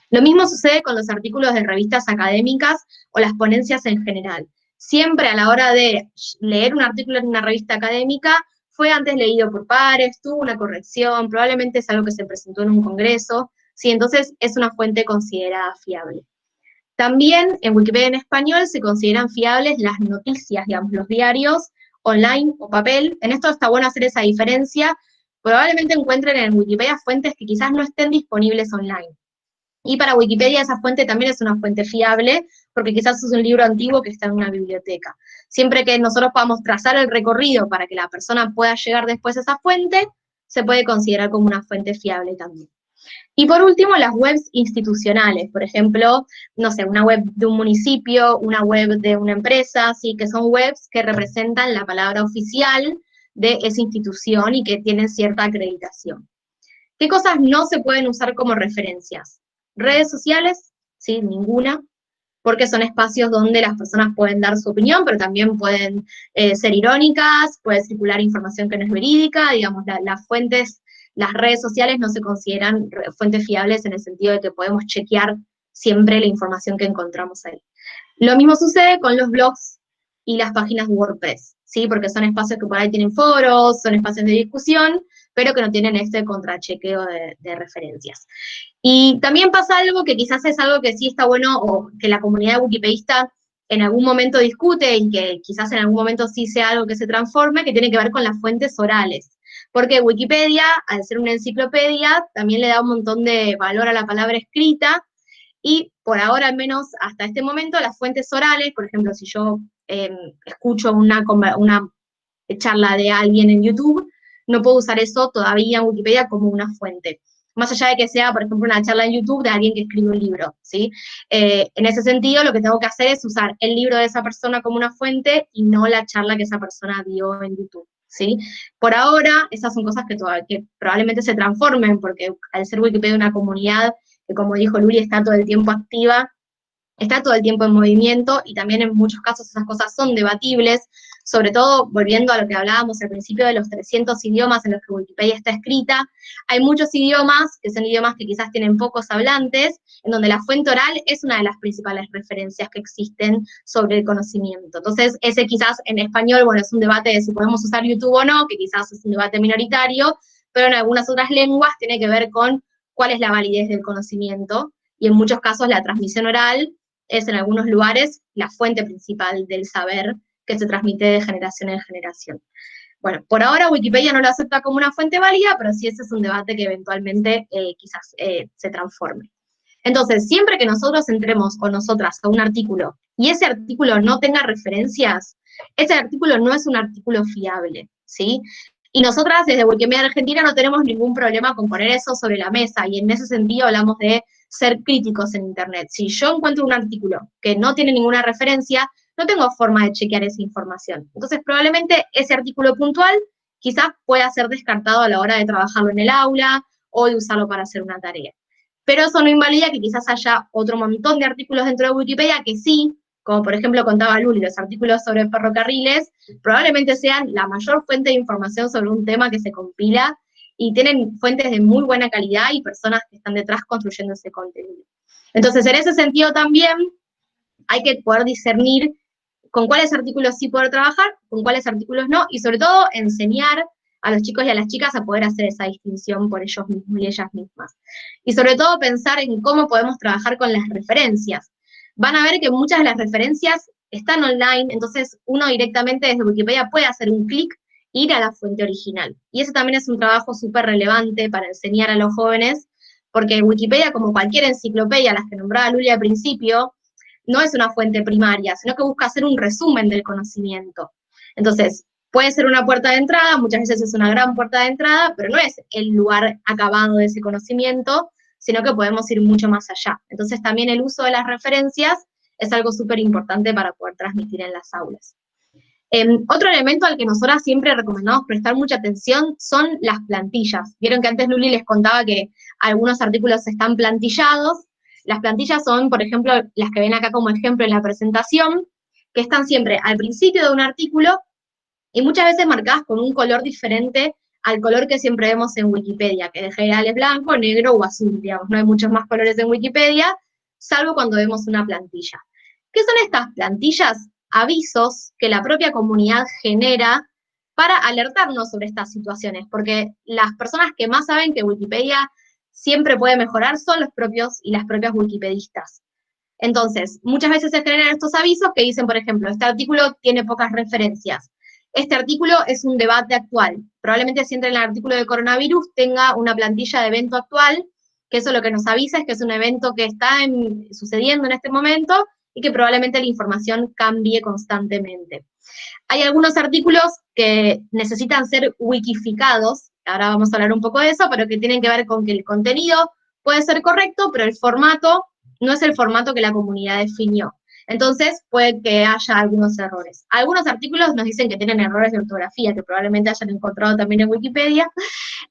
Lo mismo sucede con los artículos de revistas académicas o las ponencias en general. siempre a la hora de leer un artículo en una revista académica, fue antes leído por pares, tuvo una corrección, probablemente es algo que se presentó en un congreso, ¿sí? Entonces es una fuente considerada fiable. También en Wikipedia en español se consideran fiables las noticias, digamos, los diarios online o papel. En esto está bueno hacer esa diferencia. Probablemente encuentren en Wikipedia fuentes que quizás no estén disponibles online. Y para Wikipedia esa fuente también es una fuente fiable, porque quizás es un libro antiguo que está en una biblioteca. Siempre que nosotros podamos trazar el recorrido para que la persona pueda llegar después a esa fuente, se puede considerar como una fuente fiable también. Y por último, las webs institucionales, por ejemplo, no sé, una web de un municipio, una web de una empresa, ¿sí? Que son webs que representan la palabra oficial de esa institución y que tienen cierta acreditación. ¿Qué cosas no se pueden usar como referencias? Redes sociales, ¿sí? Ninguna, porque son espacios donde las personas pueden dar su opinión, pero también pueden ser irónicas, puede circular información que no es verídica, digamos, las fuentes, las redes sociales no se consideran fuentes fiables en el sentido de que podemos chequear siempre la información que encontramos ahí. Lo mismo sucede con los blogs y las páginas de WordPress, ¿sí? Porque son espacios que por ahí tienen foros, son espacios de discusión, pero que no tienen este contrachequeo de referencias. Y también pasa algo que quizás es algo que sí está bueno, o que la comunidad wikipedista en algún momento discute, y que quizás en algún momento sí sea algo que se transforme, que tiene que ver con las fuentes orales. Porque Wikipedia, al ser una enciclopedia, también le da un montón de valor a la palabra escrita, y por ahora, al menos hasta este momento, las fuentes orales, por ejemplo, si yo escucho una charla de alguien en YouTube, no puedo usar eso todavía en Wikipedia como una fuente. Más allá de que sea, por ejemplo, una charla en YouTube de alguien que escribe un libro, ¿sí? En ese sentido, lo que tengo que hacer es usar el libro de esa persona como una fuente y no la charla que esa persona dio en YouTube, ¿sí? Por ahora, esas son cosas que probablemente se transformen, porque al ser Wikipedia una comunidad que, como dijo Luli, está todo el tiempo activa, está todo el tiempo en movimiento, y también en muchos casos esas cosas son debatibles, sobre todo volviendo a lo que hablábamos al principio de los 300 idiomas en los que Wikipedia está escrita. Hay muchos idiomas, que son idiomas que quizás tienen pocos hablantes, en donde la fuente oral es una de las principales referencias que existen sobre el conocimiento. Entonces, ese quizás en español, bueno, es un debate de si podemos usar YouTube o no, que quizás es un debate minoritario, pero en algunas otras lenguas tiene que ver con cuál es la validez del conocimiento, y en muchos casos la transmisión oral es en algunos lugares la fuente principal del saber que se transmite de generación en generación. Bueno, por ahora Wikipedia no lo acepta como una fuente válida, pero sí ese es un debate que eventualmente quizás se transforme. Entonces, siempre que nosotros entremos, o nosotras, a un artículo, y ese artículo no tenga referencias, ese artículo no es un artículo fiable, ¿sí? Y nosotras desde Wikimedia Argentina no tenemos ningún problema con poner eso sobre la mesa, y en ese sentido hablamos de ser críticos en Internet. Si yo encuentro un artículo que no tiene ninguna referencia, no tengo forma de chequear esa información. Entonces, probablemente ese artículo puntual quizás pueda ser descartado a la hora de trabajarlo en el aula o de usarlo para hacer una tarea. Pero eso no invalida que quizás haya otro montón de artículos dentro de Wikipedia que sí, como por ejemplo contaba Luli, los artículos sobre ferrocarriles, probablemente sean la mayor fuente de información sobre un tema que se compila, y tienen fuentes de muy buena calidad y personas que están detrás construyendo ese contenido. Entonces, en ese sentido también hay que poder discernir con cuáles artículos sí poder trabajar, con cuáles artículos no, y sobre todo enseñar a los chicos y a las chicas a poder hacer esa distinción por ellos mismos y ellas mismas. Y sobre todo pensar en cómo podemos trabajar con las referencias. Van a ver que muchas de las referencias están online, entonces uno directamente desde Wikipedia puede hacer un clic, ir a la fuente original. Y eso también es un trabajo súper relevante para enseñar a los jóvenes, porque Wikipedia, como cualquier enciclopedia, las que nombraba Luli al principio, no es una fuente primaria, sino que busca hacer un resumen del conocimiento. Entonces, puede ser una puerta de entrada, muchas veces es una gran puerta de entrada, pero no es el lugar acabado de ese conocimiento, sino que podemos ir mucho más allá. Entonces, también el uso de las referencias es algo súper importante para poder transmitir en las aulas. Otro elemento al que nosotras siempre recomendamos prestar mucha atención son las plantillas. Vieron que antes Luli les contaba que algunos artículos están plantillados. Las plantillas son, por ejemplo, las que ven acá como ejemplo en la presentación, que están siempre al principio de un artículo y muchas veces marcadas con un color diferente al color que siempre vemos en Wikipedia, que en general es blanco, negro o azul, digamos. No hay muchos más colores en Wikipedia, salvo cuando vemos una plantilla. ¿Qué son estas plantillas? avisos que la propia comunidad genera para alertarnos sobre estas situaciones, porque las personas que más saben que Wikipedia siempre puede mejorar son los propios y las propias wikipedistas. Entonces, muchas veces se generan estos avisos que dicen, por ejemplo, este artículo tiene pocas referencias. Este artículo es un debate actual. Probablemente si entra en el artículo de coronavirus tenga una plantilla de evento actual, que eso lo que nos avisa es que es un evento que está sucediendo en este momento y que probablemente la información cambie constantemente. Hay algunos artículos que necesitan ser wikificados, ahora vamos a hablar un poco de eso, pero que tienen que ver con que el contenido puede ser correcto, pero el formato no es el formato que la comunidad definió. Entonces, puede que haya algunos errores. Algunos artículos nos dicen que tienen errores de ortografía, que probablemente hayan encontrado también en Wikipedia.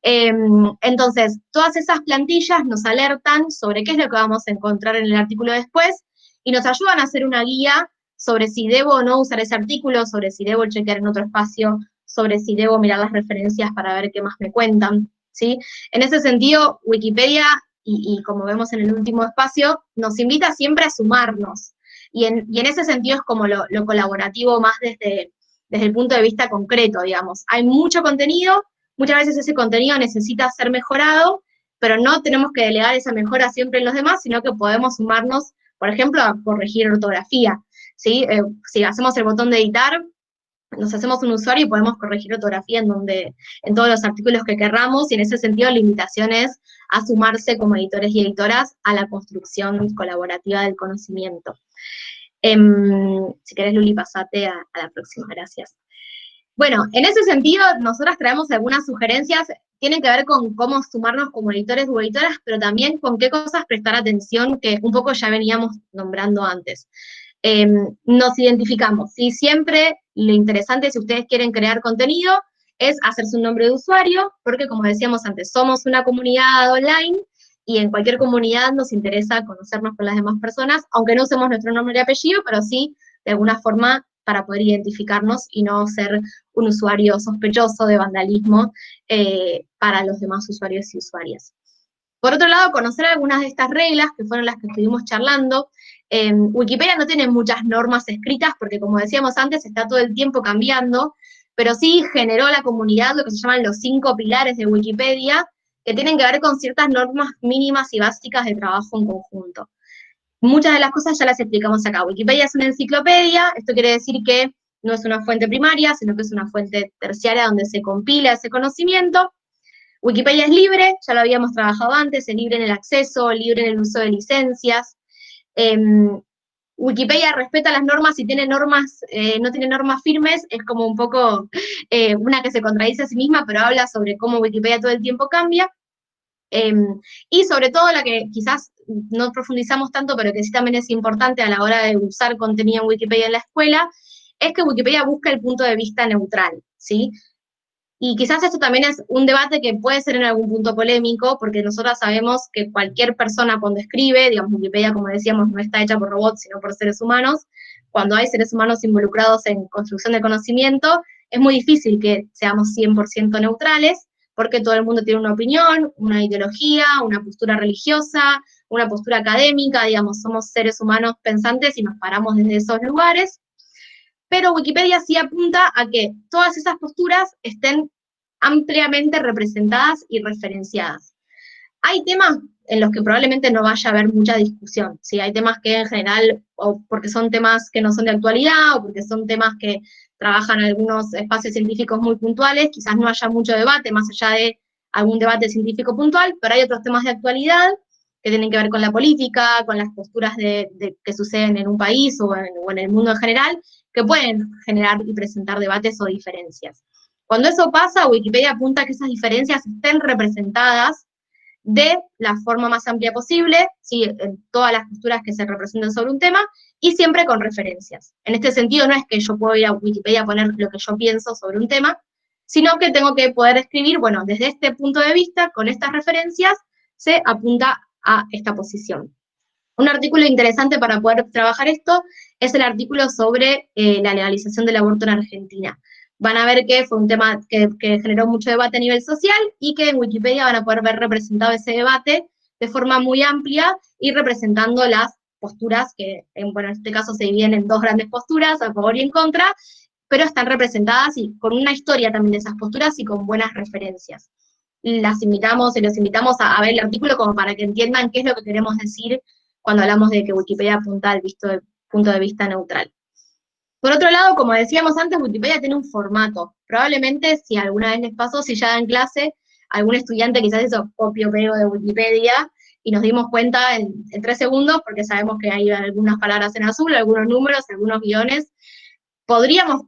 Entonces, todas esas plantillas nos alertan sobre qué es lo que vamos a encontrar en el artículo después, y nos ayudan a hacer una guía sobre si debo o no usar ese artículo, sobre si debo chequear en otro espacio, sobre si debo mirar las referencias para ver qué más me cuentan, ¿sí? En ese sentido, Wikipedia, y como vemos en el último espacio, nos invita siempre a sumarnos. Y en ese sentido es como lo colaborativo más desde el punto de vista concreto, digamos. Hay mucho contenido, muchas veces ese contenido necesita ser mejorado, pero no tenemos que delegar esa mejora siempre en los demás, sino que podemos sumarnos, por ejemplo, a corregir ortografía, ¿sí? Si hacemos el botón de editar, nos hacemos un usuario y podemos corregir ortografía en todos los artículos que querramos, y en ese sentido la invitación es a sumarse como editores y editoras a la construcción colaborativa del conocimiento. Si querés, Luli, pasate a la próxima, gracias. Bueno, en ese sentido, nosotras traemos algunas sugerencias, tienen que ver con cómo sumarnos como editores o editoras, pero también con qué cosas prestar atención, que un poco ya veníamos nombrando antes. Nos identificamos, ¿sí? Siempre lo interesante, si ustedes quieren crear contenido, es hacerse un nombre de usuario, porque como decíamos antes, somos una comunidad online, y en cualquier comunidad nos interesa conocernos con las demás personas, aunque no usemos nuestro nombre y apellido, pero sí, de alguna forma, para poder identificarnos y no ser un usuario sospechoso de vandalismo para los demás usuarios y usuarias. Por otro lado, conocer algunas de estas reglas, que fueron las que estuvimos charlando. Wikipedia no tiene muchas normas escritas, porque como decíamos antes, está todo el tiempo cambiando, pero sí generó la comunidad lo que se llaman los 5 pilares de Wikipedia, que tienen que ver con ciertas normas mínimas y básicas de trabajo en conjunto. Muchas de las cosas ya las explicamos acá. Wikipedia es una enciclopedia, esto quiere decir que no es una fuente primaria, sino que es una fuente terciaria donde se compila ese conocimiento. Wikipedia es libre, ya lo habíamos trabajado antes, es libre en el acceso, libre en el uso de licencias. Wikipedia respeta las normas, si tiene normas, no tiene normas firmes, es como un poco una que se contradice a sí misma, pero habla sobre cómo Wikipedia todo el tiempo cambia. Y sobre todo la que quizás no profundizamos tanto, pero que sí también es importante a la hora de usar contenido en Wikipedia en la escuela, es que Wikipedia busca el punto de vista neutral, ¿sí? Y quizás esto también es un debate que puede ser en algún punto polémico, porque nosotras sabemos que cualquier persona cuando escribe, digamos, Wikipedia, como decíamos, no está hecha por robots, sino por seres humanos. Cuando hay seres humanos involucrados en construcción de conocimiento, es muy difícil que seamos 100% neutrales, porque todo el mundo tiene una opinión, una ideología, una postura religiosa, una postura académica, digamos, somos seres humanos pensantes y nos paramos desde esos lugares. Pero Wikipedia sí apunta a que todas esas posturas estén ampliamente representadas y referenciadas. Hay temas en los que probablemente no vaya a haber mucha discusión, ¿sí? Hay temas que en general, o porque son temas que no son de actualidad, o porque son temas que trabajan algunos espacios científicos muy puntuales, quizás no haya mucho debate, más allá de algún debate científico puntual, pero hay otros temas de actualidad que tienen que ver con la política, con las posturas que suceden en un país o en el mundo en general, que pueden generar y presentar debates o diferencias. Cuando eso pasa, Wikipedia apunta a que esas diferencias estén representadas de la forma más amplia posible, ¿sí? En todas las posturas que se representen sobre un tema, y siempre con referencias. En este sentido, no es que yo puedo ir a Wikipedia a poner lo que yo pienso sobre un tema, sino que tengo que poder escribir, bueno, desde este punto de vista, con estas referencias, se apunta a esta posición. Un artículo interesante para poder trabajar esto es el artículo sobre la legalización del aborto en Argentina. Van a ver que fue un tema que generó mucho debate a nivel social y que en Wikipedia van a poder ver representado ese debate de forma muy amplia y representando las posturas que, bueno, en este caso se dividen en dos grandes posturas, a favor y en contra, pero están representadas y con una historia también de esas posturas y con buenas referencias. Las invitamos y los invitamos a ver el artículo como para que entiendan qué es lo que queremos decir cuando hablamos de que Wikipedia apunta al punto de vista neutral. Por otro lado, como decíamos antes, Wikipedia tiene un formato. Probablemente, si alguna vez les pasó, si ya dan clase, algún estudiante quizás hizo copio-pego de Wikipedia y nos dimos cuenta en 3 segundos, porque sabemos que hay algunas palabras en azul, algunos números, algunos guiones.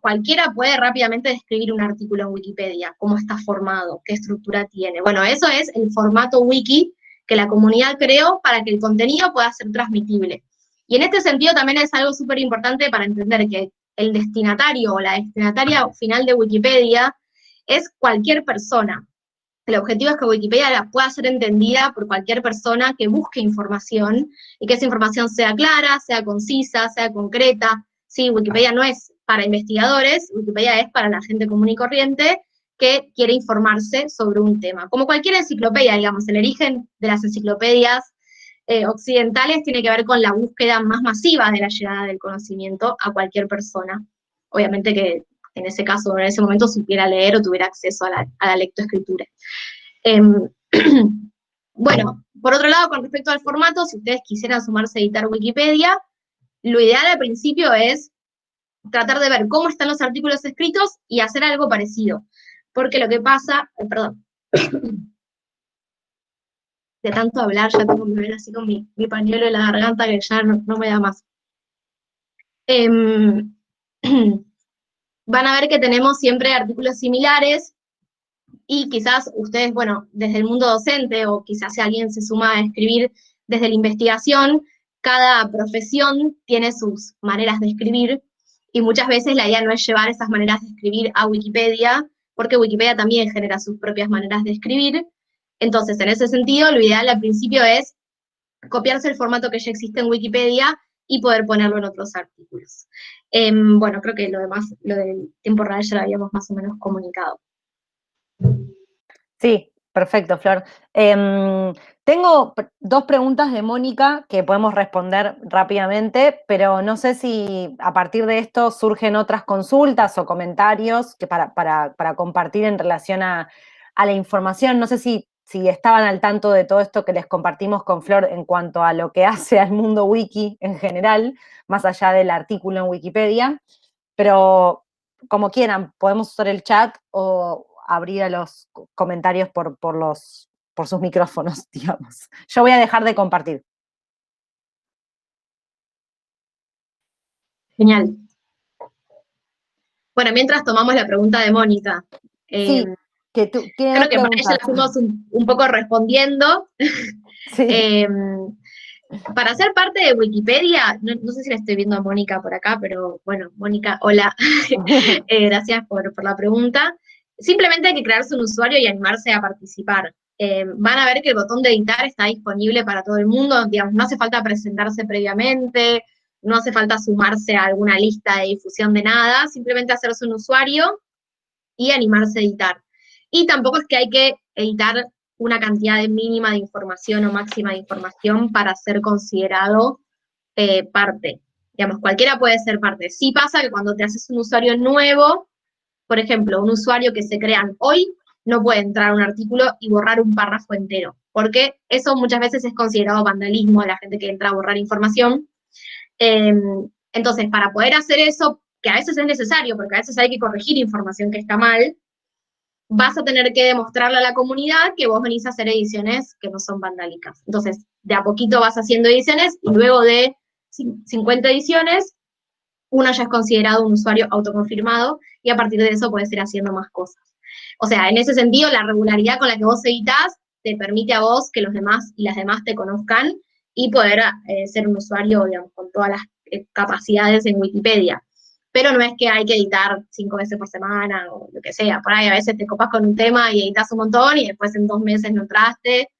Cualquiera puede rápidamente describir un artículo en Wikipedia, cómo está formado, qué estructura tiene. Bueno, eso es el formato wiki que la comunidad creó para que el contenido pueda ser transmitible. Y en este sentido también es algo súper importante para entender que el destinatario o la destinataria final de Wikipedia es cualquier persona. El objetivo es que Wikipedia pueda ser entendida por cualquier persona que busque información y que esa información sea clara, sea concisa, sea concreta. Sí, Wikipedia no es para investigadores, Wikipedia es para la gente común y corriente que quiere informarse sobre un tema. Como cualquier enciclopedia, digamos, el origen de las enciclopedias occidentales tiene que ver con la búsqueda más masiva de la llegada del conocimiento a cualquier persona. Obviamente que en ese caso, en ese momento, supiera leer o tuviera acceso a la lectoescritura. Bueno, por otro lado, con respecto al formato, si ustedes quisieran sumarse a editar Wikipedia, lo ideal al principio es tratar de ver cómo están los artículos escritos y hacer algo parecido. Porque lo que pasa, perdón, de tanto hablar, ya tengo que ver así con mi pañuelo en la garganta que ya no me da más. Van a ver que tenemos siempre artículos similares y quizás ustedes, bueno, desde el mundo docente o quizás si alguien se suma a escribir desde la investigación, cada profesión tiene sus maneras de escribir y muchas veces la idea no es llevar esas maneras de escribir a Wikipedia, porque Wikipedia también genera sus propias maneras de escribir. Entonces, en ese sentido, lo ideal al principio es copiarse el formato que ya existe en Wikipedia y poder ponerlo en otros artículos. Bueno, creo que lo demás, lo del tiempo real ya lo habíamos más o menos comunicado. Sí, perfecto, Flor. Tengo dos preguntas de Mónica que podemos responder rápidamente, pero no sé si a partir de esto surgen otras consultas o comentarios que para compartir en relación a la información. No sé si estaban al tanto de todo esto que les compartimos con Flor en cuanto a lo que hace al mundo wiki en general, más allá del artículo en Wikipedia, pero como quieran, podemos usar el chat o abrir a los comentarios por sus micrófonos, digamos. Yo voy a dejar de compartir. Genial. Bueno, mientras tomamos la pregunta de Mónica. Sí, que tú tienes creo que para ella la fuimos un poco respondiendo. Sí. Para ser parte de Wikipedia, no sé si la estoy viendo a Mónica por acá, pero bueno, Mónica, hola. Gracias por la pregunta. Simplemente hay que crearse un usuario y animarse a participar. Van a ver que el botón de editar está disponible para todo el mundo, digamos, no hace falta presentarse previamente, no hace falta sumarse a alguna lista de difusión de nada, simplemente hacerse un usuario y animarse a editar. Y tampoco es que hay que editar una cantidad mínima de información o máxima de información para ser considerado parte. Digamos, cualquiera puede ser parte. Sí pasa que cuando te haces un usuario nuevo, por ejemplo, un usuario que se crean hoy, no puede entrar a un artículo y borrar un párrafo entero, porque eso muchas veces es considerado vandalismo de la gente que entra a borrar información. Entonces, para poder hacer eso, que a veces es necesario, porque a veces hay que corregir información que está mal, vas a tener que demostrarle a la comunidad que vos venís a hacer ediciones que no son vandálicas. Entonces, de a poquito vas haciendo ediciones y luego de 50 ediciones, uno ya es considerado un usuario autoconfirmado y a partir de eso puedes ir haciendo más cosas. O sea, en ese sentido, la regularidad con la que vos editas te permite a vos que los demás y las demás te conozcan y poder ser un usuario, digamos, con todas las capacidades en Wikipedia. Pero no es que hay que editar 5 veces por semana o lo que sea. Por ahí a veces te copas con un tema y editas un montón y después en 2 meses no entraste.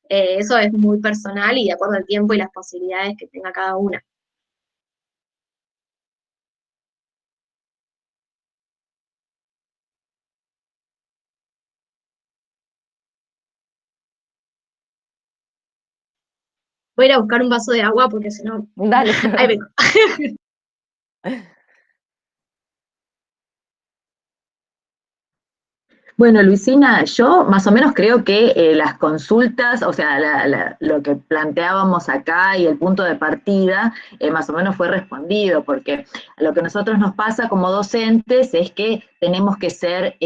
Eso es muy personal y de acuerdo al tiempo y las posibilidades que tenga cada una. Voy a ir a buscar un vaso de agua porque si no... Dale. Ahí vengo. Bueno, Luisina, yo más o menos creo que las consultas, o sea, lo que planteábamos acá y el punto de partida, más o menos fue respondido, porque lo que a nosotros nos pasa como docentes es que tenemos que ser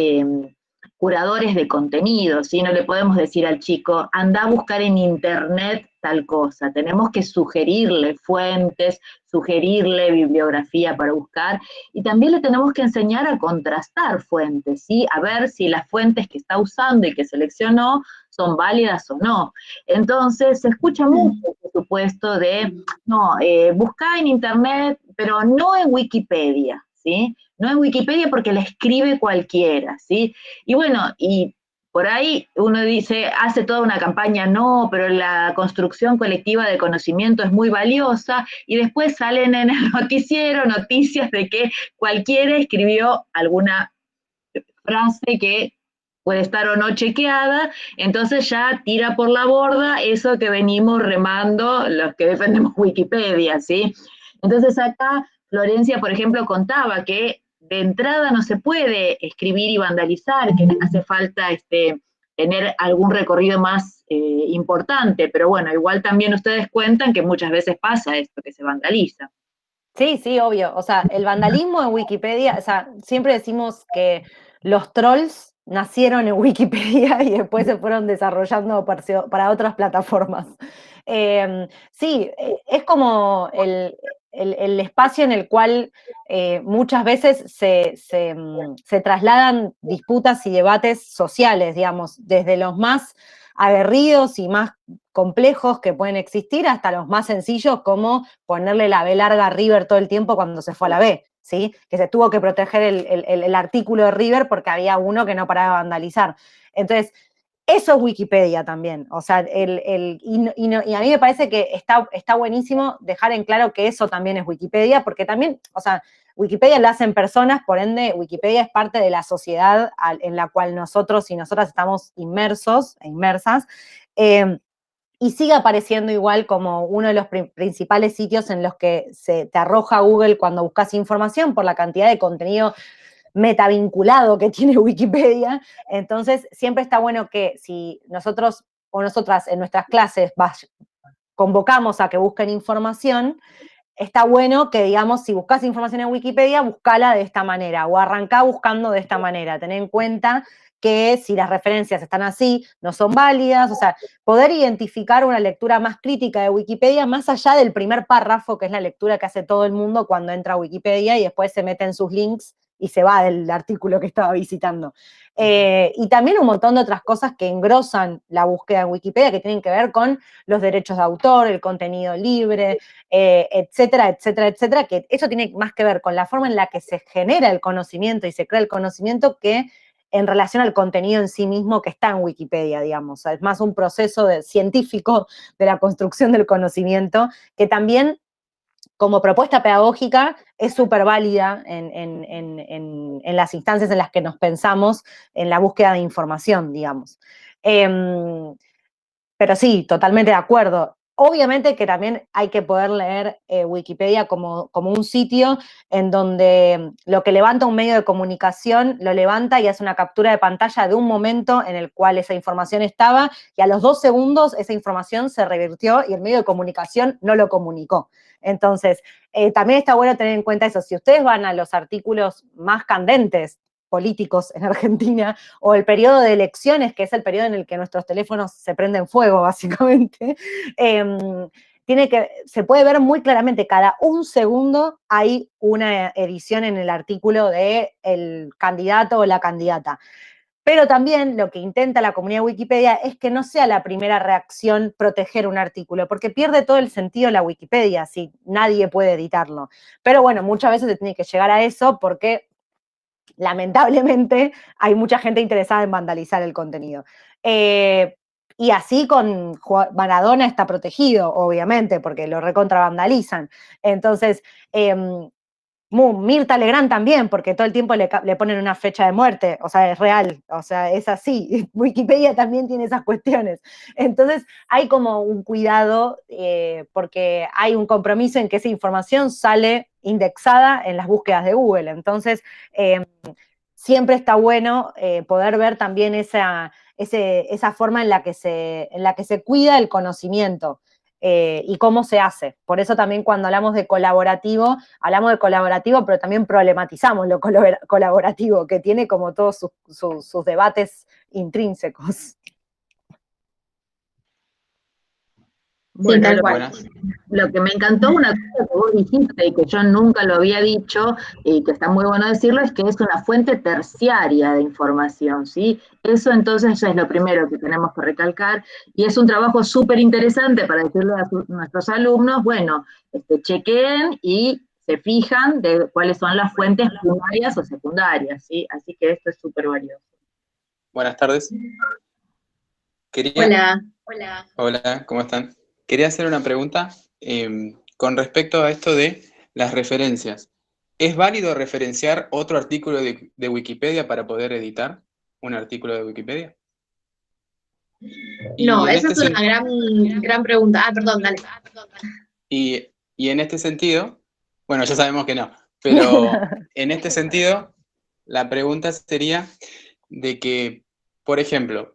curadores de contenido, ¿sí? No le podemos decir al chico, anda a buscar en internet tal cosa, tenemos que sugerirle fuentes, sugerirle bibliografía para buscar, y también le tenemos que enseñar a contrastar fuentes, ¿sí? A ver si las fuentes que está usando y que seleccionó son válidas o no. Entonces, se escucha mucho, por supuesto, de, no, busca en internet, pero no en Wikipedia, ¿sí? No en Wikipedia porque la escribe cualquiera, ¿sí? Y bueno, y por ahí uno dice, hace toda una campaña, no, pero la construcción colectiva de conocimiento es muy valiosa, y después salen en el noticiero noticias de que cualquiera escribió alguna frase que puede estar o no chequeada, entonces ya tira por la borda eso que venimos remando los que defendemos Wikipedia, ¿sí? Entonces acá Florencia, por ejemplo, contaba que de entrada no se puede escribir y vandalizar, que hace falta tener algún recorrido más importante, pero bueno, igual también ustedes cuentan que muchas veces pasa esto, que se vandaliza. Sí, sí, obvio. O sea, el vandalismo en Wikipedia, o sea, siempre decimos que los trolls nacieron en Wikipedia y después se fueron desarrollando para otras plataformas. Sí, es como el espacio en el cual muchas veces se trasladan disputas y debates sociales, digamos, desde los más aguerridos y más complejos que pueden existir hasta los más sencillos, como ponerle la B larga a River todo el tiempo cuando se fue a la B, ¿sí? Que se tuvo que proteger el artículo de River porque había uno que no paraba de vandalizar. Entonces, eso es Wikipedia también. O sea, y a mí me parece que está buenísimo dejar en claro que eso también es Wikipedia, porque también, o sea, Wikipedia la hacen personas, por ende, Wikipedia es parte de la sociedad en la cual nosotros y nosotras estamos inmersos e inmersas. Y sigue apareciendo igual como uno de los principales sitios en los que te arroja Google cuando buscas información por la cantidad de contenido metavinculado que tiene Wikipedia. Entonces, siempre está bueno que si nosotros o nosotras en nuestras clases convocamos a que busquen información, está bueno que, digamos, si buscas información en Wikipedia, buscala de esta manera o arrancá buscando de esta manera. Ten en cuenta que si las referencias están así, no son válidas. O sea, poder identificar una lectura más crítica de Wikipedia más allá del primer párrafo, que es la lectura que hace todo el mundo cuando entra a Wikipedia y después se mete en sus links y se va del artículo que estaba visitando. Y también un montón de otras cosas que engrosan la búsqueda en Wikipedia, que tienen que ver con los derechos de autor, el contenido libre, etcétera, etcétera, etcétera, que eso tiene más que ver con la forma en la que se genera el conocimiento y se crea el conocimiento que en relación al contenido en sí mismo que está en Wikipedia, digamos. O sea, es más un proceso científico de la construcción del conocimiento que también, como propuesta pedagógica, es súper válida en las instancias en las que nos pensamos en la búsqueda de información, digamos. Pero sí, totalmente de acuerdo. Obviamente que también hay que poder leer Wikipedia como un sitio en donde lo que levanta un medio de comunicación lo levanta y hace una captura de pantalla de un momento en el cual esa información estaba, y a los 2 segundos esa información se revirtió y el medio de comunicación no lo comunicó. Entonces, también está bueno tener en cuenta eso. Si ustedes van a los artículos más candentes políticos en Argentina, o el periodo de elecciones, que es el periodo en el que nuestros teléfonos se prenden fuego, básicamente, se puede ver muy claramente, cada un segundo hay una edición en el artículo del candidato o la candidata. Pero también lo que intenta la comunidad de Wikipedia es que no sea la primera reacción proteger un artículo, porque pierde todo el sentido la Wikipedia si nadie puede editarlo. Pero bueno, muchas veces se tiene que llegar a eso porque lamentablemente hay mucha gente interesada en vandalizar el contenido. Y así con Maradona está protegido, obviamente, porque lo recontra vandalizan. Entonces, Mirta Legrand también, porque todo el tiempo le ponen una fecha de muerte, o sea, es real, o sea, es así. Wikipedia también tiene esas cuestiones. Entonces, hay como un cuidado, porque hay un compromiso en que esa información sale indexada en las búsquedas de Google. Entonces, siempre está bueno poder ver también esa forma en la que se cuida el conocimiento. Y cómo se hace. Por eso también cuando hablamos de colaborativo, pero también problematizamos lo colaborativo, que tiene como todos sus debates intrínsecos. Bueno, tal cual. lo que me encantó, una cosa que vos dijiste y que yo nunca lo había dicho y que está muy bueno decirlo, es que es una fuente terciaria de información, ¿sí? Eso entonces es lo primero que tenemos que recalcar y es un trabajo súper interesante para decirle a nuestros alumnos, bueno, chequeen y se fijan de cuáles son las fuentes primarias o secundarias, ¿sí? Así que esto es súper valioso. Buenas tardes. Hola, ¿cómo están? Quería hacer una pregunta con respecto a esto de las referencias. ¿Es válido referenciar otro artículo de Wikipedia para poder editar un artículo de Wikipedia? No, esa es una gran pregunta. Ah, perdón, dale. Y en este sentido, bueno, ya sabemos que no, pero en este sentido, la pregunta sería de que, por ejemplo,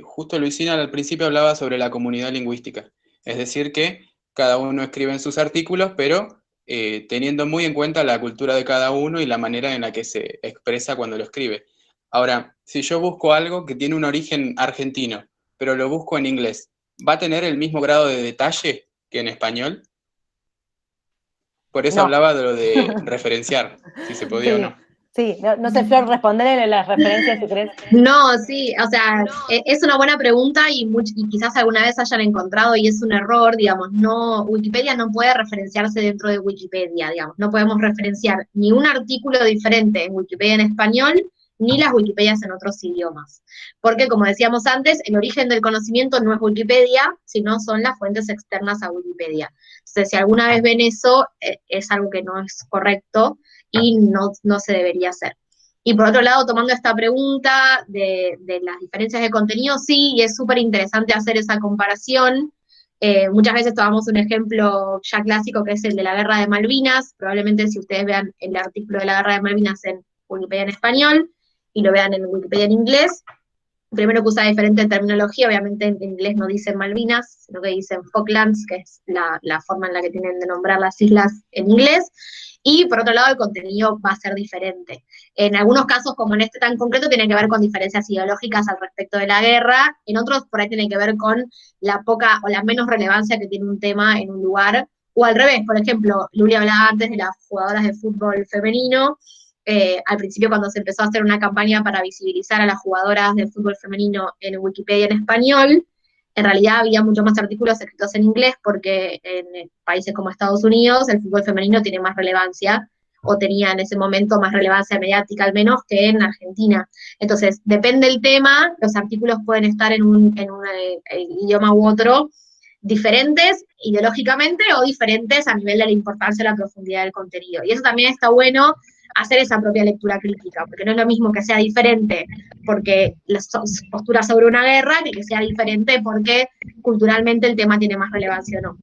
justo Luisina al principio hablaba sobre la comunidad lingüística, es decir que cada uno escribe en sus artículos, pero teniendo muy en cuenta la cultura de cada uno y la manera en la que se expresa cuando lo escribe. Ahora, si yo busco algo que tiene un origen argentino, pero lo busco en inglés, ¿va a tener el mismo grado de detalle que en español? Por eso hablaba de lo de referenciar, si se podía o no. Sí, no sé, Flor, responderle las referencias si querés. No, sí, o sea, es una buena pregunta y quizás alguna vez hayan encontrado y es un error, digamos, Wikipedia no puede referenciarse dentro de Wikipedia, digamos, no podemos referenciar ni un artículo diferente en Wikipedia en español, ni las Wikipedias en otros idiomas. Porque, como decíamos antes, el origen del conocimiento no es Wikipedia, sino son las fuentes externas a Wikipedia. Entonces, si alguna vez ven eso, es algo que no es correcto y no se debería hacer. Y por otro lado, tomando esta pregunta de las diferencias de contenido, sí, y es súper interesante hacer esa comparación. Muchas veces tomamos un ejemplo ya clásico que es el de la Guerra de Malvinas. Probablemente si ustedes vean el artículo de la Guerra de Malvinas en Wikipedia en español y lo vean en Wikipedia en inglés, primero que usa diferente terminología, obviamente en inglés no dicen Malvinas, sino que dicen Falklands, que es la forma en la que tienen de nombrar las islas en inglés. Y por otro lado, el contenido va a ser diferente. En algunos casos, como en este tan concreto, tiene que ver con diferencias ideológicas al respecto de la guerra. En otros, por ahí tiene que ver con la poca o la menos relevancia que tiene un tema en un lugar. O al revés, por ejemplo, Luli hablaba antes de las jugadoras de fútbol femenino. Al principio, cuando se empezó a hacer una campaña para visibilizar a las jugadoras de fútbol femenino en Wikipedia en español, en realidad había muchos más artículos escritos en inglés porque en países como Estados Unidos el fútbol femenino tiene más relevancia, o tenía en ese momento más relevancia mediática al menos que en Argentina. Entonces, depende del tema, los artículos pueden estar en un idioma u otro, diferentes ideológicamente o diferentes a nivel de la importancia o la profundidad del contenido. Y eso también está bueno, hacer esa propia lectura crítica, porque no es lo mismo que sea diferente porque las posturas sobre una guerra que sea diferente porque culturalmente el tema tiene más relevancia o no.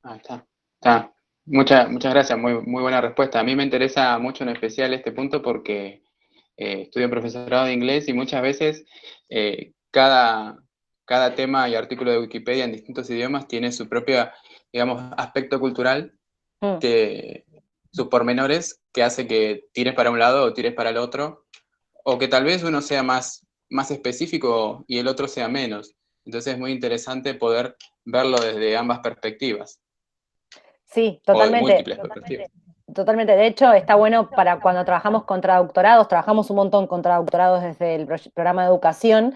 Ah, está. Muchas gracias, muy buena respuesta. A mí me interesa mucho en especial este punto porque estudio profesorado de inglés y muchas veces cada tema y artículo de Wikipedia en distintos idiomas tiene su propio, digamos, aspecto cultural, sus pormenores que hace que tires para un lado o tires para el otro, o que tal vez uno sea más específico y el otro sea menos. Entonces es muy interesante poder verlo desde ambas perspectivas. Sí, totalmente. O de múltiples perspectivas. Totalmente. De hecho, está bueno para cuando trabajamos con traductorados, trabajamos un montón con traductorados desde el programa de educación.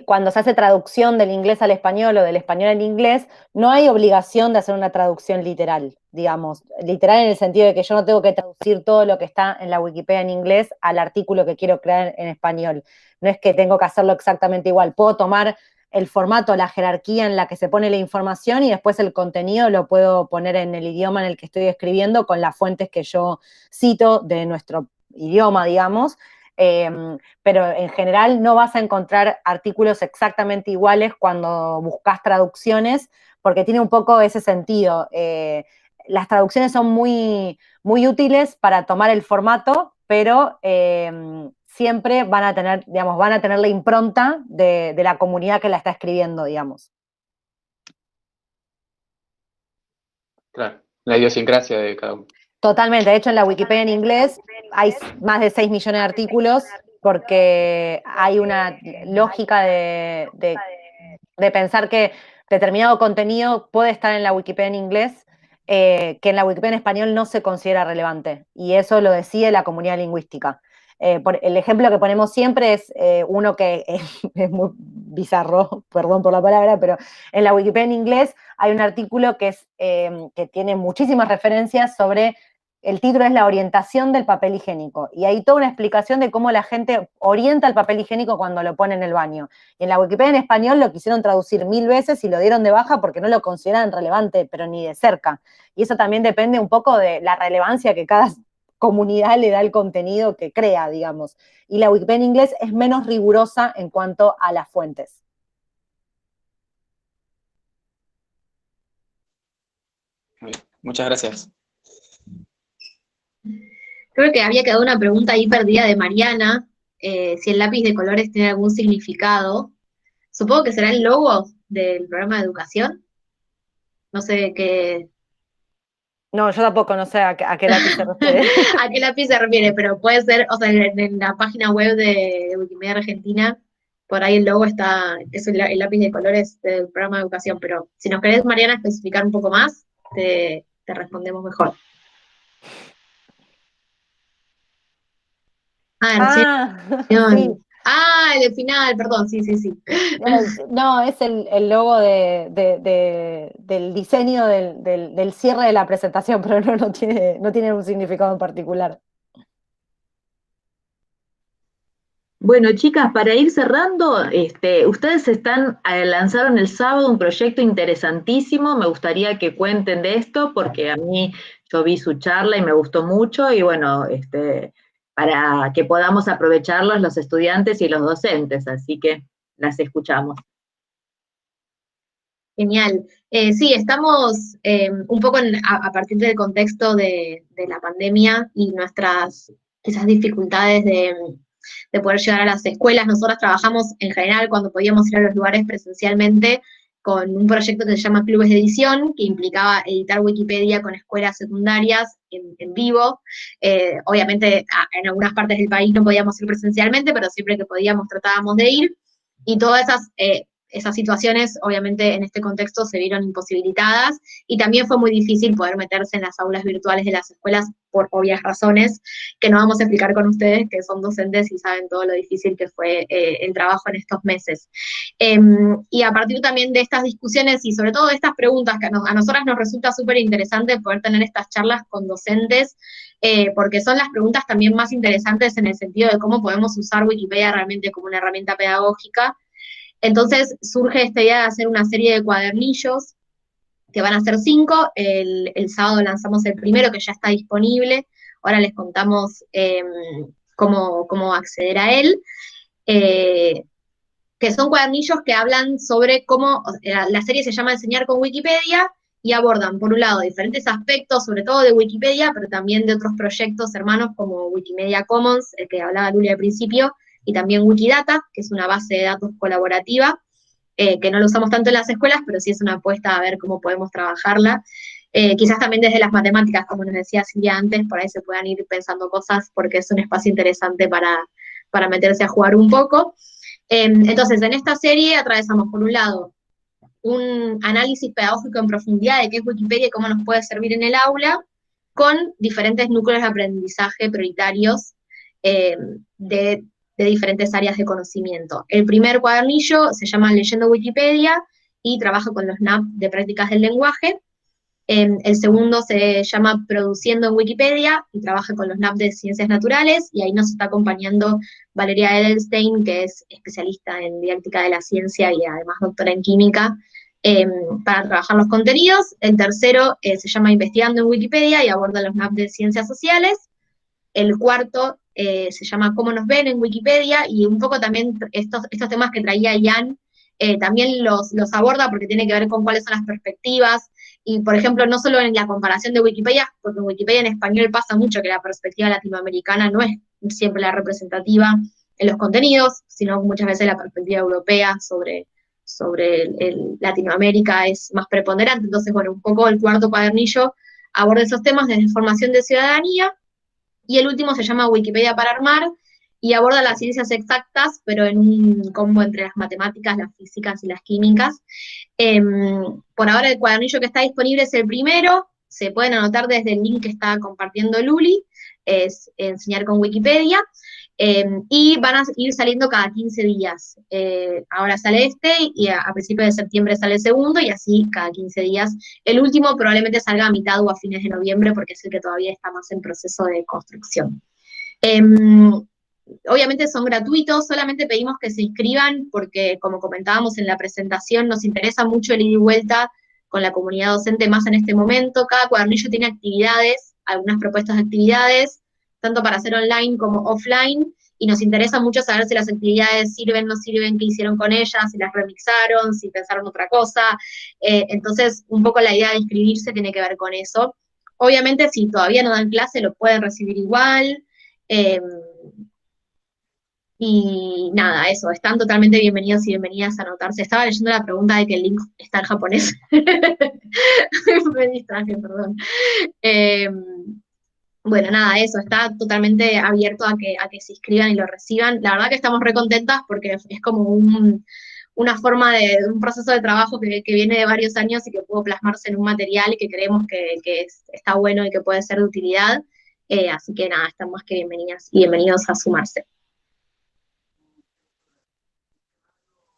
Cuando se hace traducción del inglés al español o del español al inglés, no hay obligación de hacer una traducción literal, digamos, literal en el sentido de que yo no tengo que traducir todo lo que está en la Wikipedia en inglés al artículo que quiero crear en español. No es que tengo que hacerlo exactamente igual, puedo tomar el formato, la jerarquía en la que se pone la información y después el contenido lo puedo poner en el idioma en el que estoy escribiendo con las fuentes que yo cito de nuestro idioma, digamos. Pero en general no vas a encontrar artículos exactamente iguales cuando buscas traducciones, porque tiene un poco ese sentido. Las traducciones son muy, muy útiles para tomar el formato, pero siempre van a tener, digamos, van a tener la impronta de la comunidad que la está escribiendo, digamos. Claro, la idiosincrasia de cada uno. Totalmente, de hecho en la Wikipedia en inglés hay más de 6 millones de artículos porque hay una lógica de pensar que determinado contenido puede estar en la Wikipedia en inglés, que en la Wikipedia en español no se considera relevante, y eso lo decide la comunidad lingüística. El ejemplo que ponemos siempre es uno que es muy bizarro, perdón por la palabra, pero en la Wikipedia en inglés hay un artículo que tiene muchísimas referencias sobre. El título es La orientación del papel higiénico, y hay toda una explicación de cómo la gente orienta el papel higiénico cuando lo pone en el baño. Y en la Wikipedia en español lo quisieron traducir 1000 veces y lo dieron de baja porque no lo consideran relevante, pero ni de cerca. Y eso también depende un poco de la relevancia que cada comunidad le da al contenido que crea, digamos. Y la Wikipedia en inglés es menos rigurosa en cuanto a las fuentes. Muchas gracias. Creo que había quedado una pregunta ahí perdida de Mariana, si el lápiz de colores tiene algún significado. Supongo que será el logo del programa de educación. No sé qué. No, yo tampoco no sé a qué lápiz se refiere. ¿A qué lápiz se refiere? Pero puede ser, o sea, en la página web de Wikimedia Argentina, por ahí el logo es el lápiz de colores del programa de educación, pero si nos querés, Mariana, especificar un poco más, te respondemos mejor. Sí. Ah, el final, perdón, sí. No, es el logo del diseño del cierre de la presentación, pero no tiene un significado en particular. Bueno, chicas, para ir cerrando, ustedes lanzaron el sábado un proyecto interesantísimo. Me gustaría que cuenten de esto porque a mí yo vi su charla y me gustó mucho, y bueno, para que podamos aprovecharlos los estudiantes y los docentes, así que las escuchamos. Genial. Sí, estamos un poco a partir del contexto de la pandemia y nuestras quizás dificultades de poder llegar a las escuelas. Nosotras trabajamos en general cuando podíamos ir a los lugares presencialmente con un proyecto que se llama Clubes de Edición, que implicaba editar Wikipedia con escuelas secundarias en vivo. Obviamente en algunas partes del país no podíamos ir presencialmente, pero siempre que podíamos tratábamos de ir. Y todas esas situaciones, obviamente, en este contexto se vieron imposibilitadas, y también fue muy difícil poder meterse en las aulas virtuales de las escuelas por obvias razones, que no vamos a explicar con ustedes, que son docentes y saben todo lo difícil que fue el trabajo en estos meses. Y a partir también de estas discusiones y sobre todo de estas preguntas, que a nosotras nos resulta súper interesante poder tener estas charlas con docentes, porque son las preguntas también más interesantes en el sentido de cómo podemos usar Wikipedia realmente como una herramienta pedagógica. Entonces surge esta idea de hacer una serie de cuadernillos, que van a ser 5, el sábado lanzamos el primero, que ya está disponible, ahora les contamos cómo acceder a él, que son cuadernillos que hablan sobre cómo, la serie se llama Enseñar con Wikipedia, y abordan, por un lado, diferentes aspectos, sobre todo de Wikipedia, pero también de otros proyectos hermanos como Wikimedia Commons, el que hablaba Luli al principio, y también Wikidata, que es una base de datos colaborativa, que no lo usamos tanto en las escuelas, pero sí es una apuesta a ver cómo podemos trabajarla. Quizás también desde las matemáticas, como nos decía Silvia antes, por ahí se puedan ir pensando cosas, porque es un espacio interesante para meterse a jugar un poco. Entonces, en esta serie atravesamos, por un lado, un análisis pedagógico en profundidad de qué es Wikipedia y cómo nos puede servir en el aula, con diferentes núcleos de aprendizaje prioritarios de diferentes áreas de conocimiento. El primer cuadernillo se llama Leyendo Wikipedia y trabaja con los NAP de prácticas del lenguaje, El segundo se llama Produciendo en Wikipedia y trabaja con los NAP de Ciencias Naturales, y ahí nos está acompañando Valeria Edelstein, que es especialista en didáctica de la ciencia y además doctora en química, para trabajar los contenidos. El tercero se llama Investigando en Wikipedia y aborda los NAP de Ciencias Sociales. El cuarto se llama Cómo nos ven en Wikipedia, y un poco también estos temas que traía Ian, también los aborda porque tiene que ver con cuáles son las perspectivas, y por ejemplo, no solo en la comparación de Wikipedia, porque en Wikipedia en español pasa mucho que la perspectiva latinoamericana no es siempre la representativa en los contenidos, sino muchas veces la perspectiva europea sobre Latinoamérica es más preponderante. Entonces, bueno, un poco el cuarto cuadernillo aborda esos temas desde formación de ciudadanía. Y el último se llama Wikipedia para armar y aborda las ciencias exactas, pero en un combo entre las matemáticas, las físicas y las químicas. Por ahora el cuadernillo que está disponible es el primero, se pueden anotar desde el link que está compartiendo Luli, es Enseñar con Wikipedia, y van a ir saliendo cada 15 días. Ahora sale este, y a principios de septiembre sale el segundo, y así cada 15 días. El último probablemente salga a mitad o a fines de noviembre, porque es el que todavía está más en proceso de construcción. Obviamente son gratuitos, solamente pedimos que se inscriban porque, como comentábamos en la presentación, nos interesa mucho el ida y vuelta con la comunidad docente más en este momento. Cada cuadernillo tiene actividades, algunas propuestas de actividades, tanto para hacer online como offline, y nos interesa mucho saber si las actividades sirven, no sirven, qué hicieron con ellas, si las remixaron, si pensaron otra cosa. Entonces, un poco la idea de inscribirse tiene que ver con eso. Obviamente, si todavía no dan clase, lo pueden recibir igual. Y nada, eso, están totalmente bienvenidos y bienvenidas a anotarse. Estaba leyendo la pregunta de que el link está en japonés. Me distraje, perdón. Bueno, nada, eso, está totalmente abierto a que se inscriban y lo reciban. La verdad que estamos re contentas porque es como una forma de un proceso de trabajo que viene de varios años y que pudo plasmarse en un material que creemos que está bueno y que puede ser de utilidad. Así que nada, están más que bienvenidas y bienvenidos a sumarse.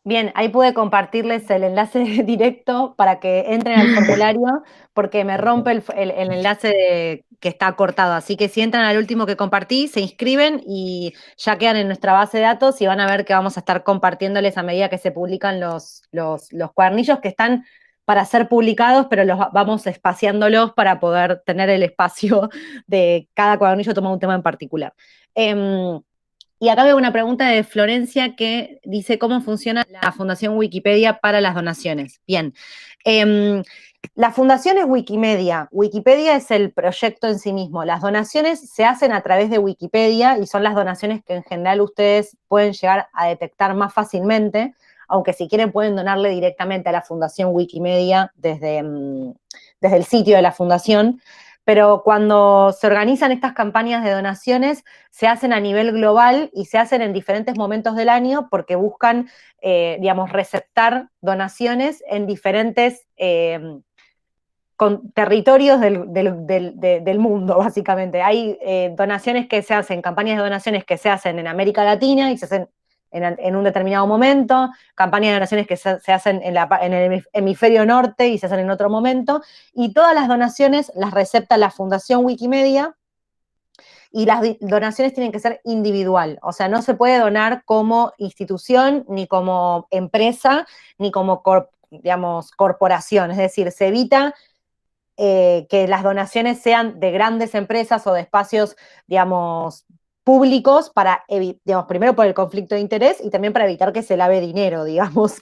Bien, ahí pude compartirles el enlace directo para que entren al formulario, porque me rompe el enlace que está cortado. Así que si entran al último que compartí, se inscriben y ya quedan en nuestra base de datos, y van a ver que vamos a estar compartiéndoles a medida que se publican los cuadernillos que están para ser publicados, pero vamos espaciándolos para poder tener el espacio de cada cuadernillo toma un tema en particular. Y acá veo una pregunta de Florencia que dice cómo funciona la Fundación Wikipedia para las donaciones. Bien, la fundación es Wikimedia. Wikipedia es el proyecto en sí mismo. Las donaciones se hacen a través de Wikipedia y son las donaciones que en general ustedes pueden llegar a detectar más fácilmente, aunque si quieren pueden donarle directamente a la Fundación Wikimedia desde el sitio de la fundación. Pero cuando se organizan estas campañas de donaciones, se hacen a nivel global y se hacen en diferentes momentos del año porque buscan, receptar donaciones en diferentes territorios del mundo, básicamente. Hay donaciones que se hacen, campañas de donaciones que se hacen en América Latina y se hacen en un determinado momento, campañas de donaciones que se hacen en el hemisferio norte y se hacen en otro momento, y todas las donaciones las recepta la Fundación Wikimedia, y las donaciones tienen que ser individual, o sea, no se puede donar como institución, ni como empresa, ni como, corporación, es decir, se evita que las donaciones sean de grandes empresas o de espacios, públicos para, primero por el conflicto de interés y también para evitar que se lave dinero,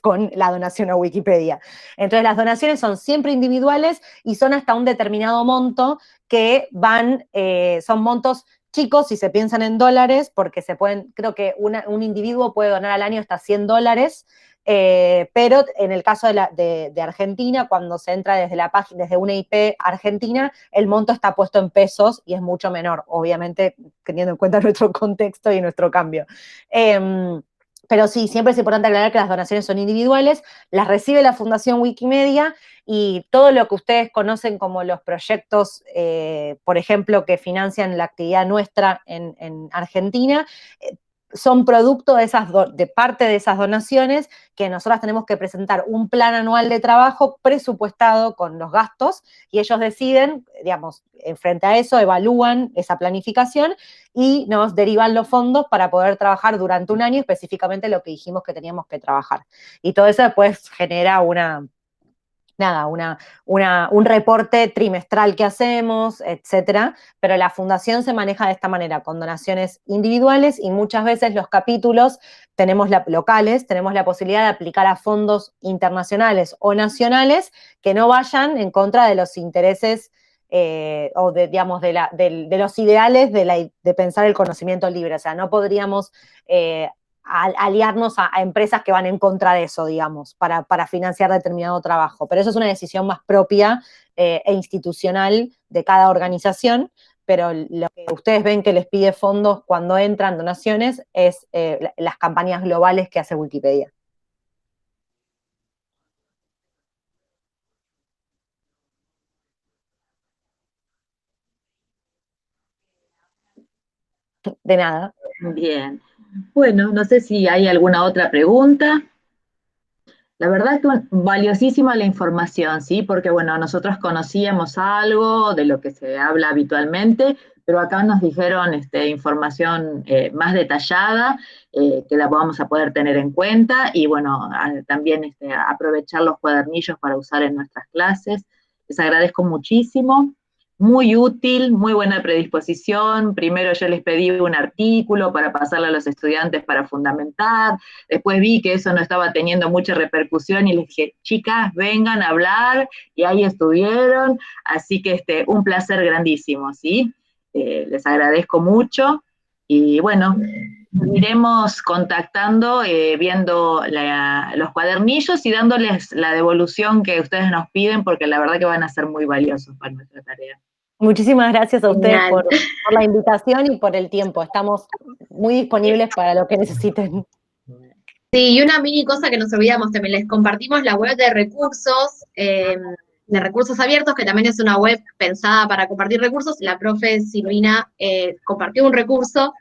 con la donación a Wikipedia. Entonces las donaciones son siempre individuales y son hasta un determinado monto que son montos chicos si se piensan en dólares, porque creo que un individuo puede donar al año hasta $100, pero en el caso de Argentina, cuando se entra desde una IP argentina, el monto está puesto en pesos y es mucho menor, obviamente teniendo en cuenta nuestro contexto y nuestro cambio. Pero sí, siempre es importante aclarar que las donaciones son individuales, las recibe la Fundación Wikimedia, y todo lo que ustedes conocen como los proyectos, por ejemplo, que financian la actividad nuestra en Argentina, son producto de parte de esas donaciones, que nosotras tenemos que presentar un plan anual de trabajo presupuestado con los gastos, y ellos deciden, digamos, frente a eso, evalúan esa planificación y nos derivan los fondos para poder trabajar durante un año específicamente lo que dijimos que teníamos que trabajar. Y todo eso después genera un reporte trimestral que hacemos, etcétera, pero la fundación se maneja de esta manera, con donaciones individuales, y muchas veces los capítulos locales tenemos la posibilidad de aplicar a fondos internacionales o nacionales que no vayan en contra de los intereses o de los ideales de pensar el conocimiento libre. O sea, no podríamos aliarnos a empresas que van en contra de eso, digamos, para financiar determinado trabajo. Pero eso es una decisión más propia e institucional de cada organización, pero lo que ustedes ven que les pide fondos cuando entran donaciones es las campañas globales que hace Wikipedia. De nada. Bien. Bueno, no sé si hay alguna otra pregunta. La verdad que valiosísima la información, ¿sí? Porque, bueno, nosotros conocíamos algo de lo que se habla habitualmente, pero acá nos dijeron información más detallada, que la vamos a poder tener en cuenta, y, bueno, también aprovechar los cuadernillos para usar en nuestras clases. Les agradezco muchísimo. Muy útil, muy buena predisposición. Primero yo les pedí un artículo para pasarle a los estudiantes para fundamentar. Después vi que eso no estaba teniendo mucha repercusión y les dije, chicas, vengan a hablar, y ahí estuvieron. Así que un placer grandísimo, ¿sí? Les agradezco mucho y bueno, iremos contactando, viendo los cuadernillos y dándoles la devolución que ustedes nos piden, porque la verdad que van a ser muy valiosos para nuestra tarea. Muchísimas gracias a ustedes por la invitación y por el tiempo. Estamos muy disponibles para lo que necesiten. Sí, y una mini cosa que nos olvidamos también, les compartimos la web de recursos abiertos, que también es una web pensada para compartir recursos. La profe Silvina compartió un recurso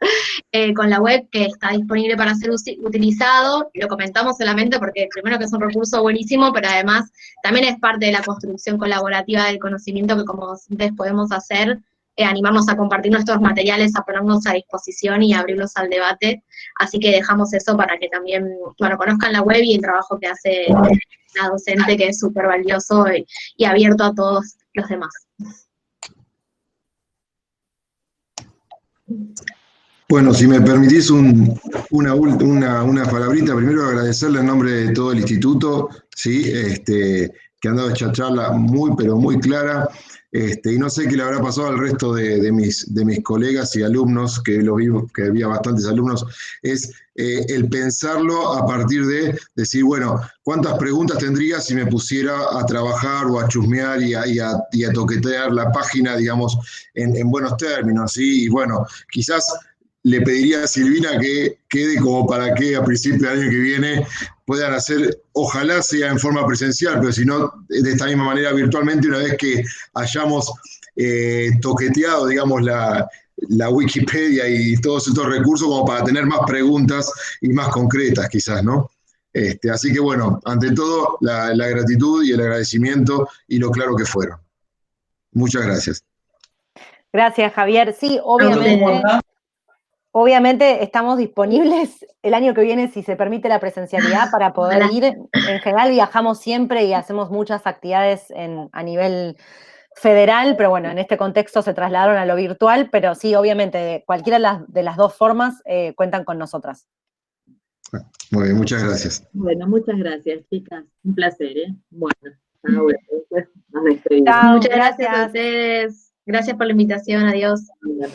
con la web que está disponible para ser utilizado. Lo comentamos solamente porque primero que es un recurso buenísimo, pero además también es parte de la construcción colaborativa del conocimiento que como docentes podemos hacer, animarnos a compartir nuestros materiales, a ponernos a disposición y abrirlos al debate. Así que dejamos eso para que también, bueno, conozcan la web y el trabajo que hace la docente, que es súper valioso y abierto a todos los demás. Bueno, si me permitís una palabrita, primero agradecerle en nombre de todo el instituto, ¿sí? Que han dado esta charla muy, pero muy clara, y no sé qué le habrá pasado al resto de mis colegas y alumnos, que había bastantes alumnos, es el pensarlo a partir de decir, bueno, ¿cuántas preguntas tendría si me pusiera a trabajar o a chusmear y a toquetear la página, digamos, en buenos términos, ¿sí? Y bueno, quizás le pediría a Silvina que quede como para que a principio del año que viene puedan hacer, ojalá sea en forma presencial, pero si no, de esta misma manera virtualmente, una vez que hayamos toqueteado, digamos, la Wikipedia y todos estos recursos, como para tener más preguntas y más concretas quizás, ¿no? Así que bueno, ante todo, la gratitud y el agradecimiento y lo claro que fueron. Muchas gracias. Gracias, Javier. Sí, obviamente estamos disponibles el año que viene, si se permite la presencialidad, para poder ir. En general viajamos siempre y hacemos muchas actividades a nivel federal, pero bueno, en este contexto se trasladaron a lo virtual, pero sí, obviamente, cualquiera de las dos formas cuentan con nosotras. Muy bien, muchas gracias. Bueno, muchas gracias, chicas. Un placer, ¿eh? Bueno, ahora nos despedimos. Muchas gracias a ustedes. Gracias por la invitación. Adiós. Bueno.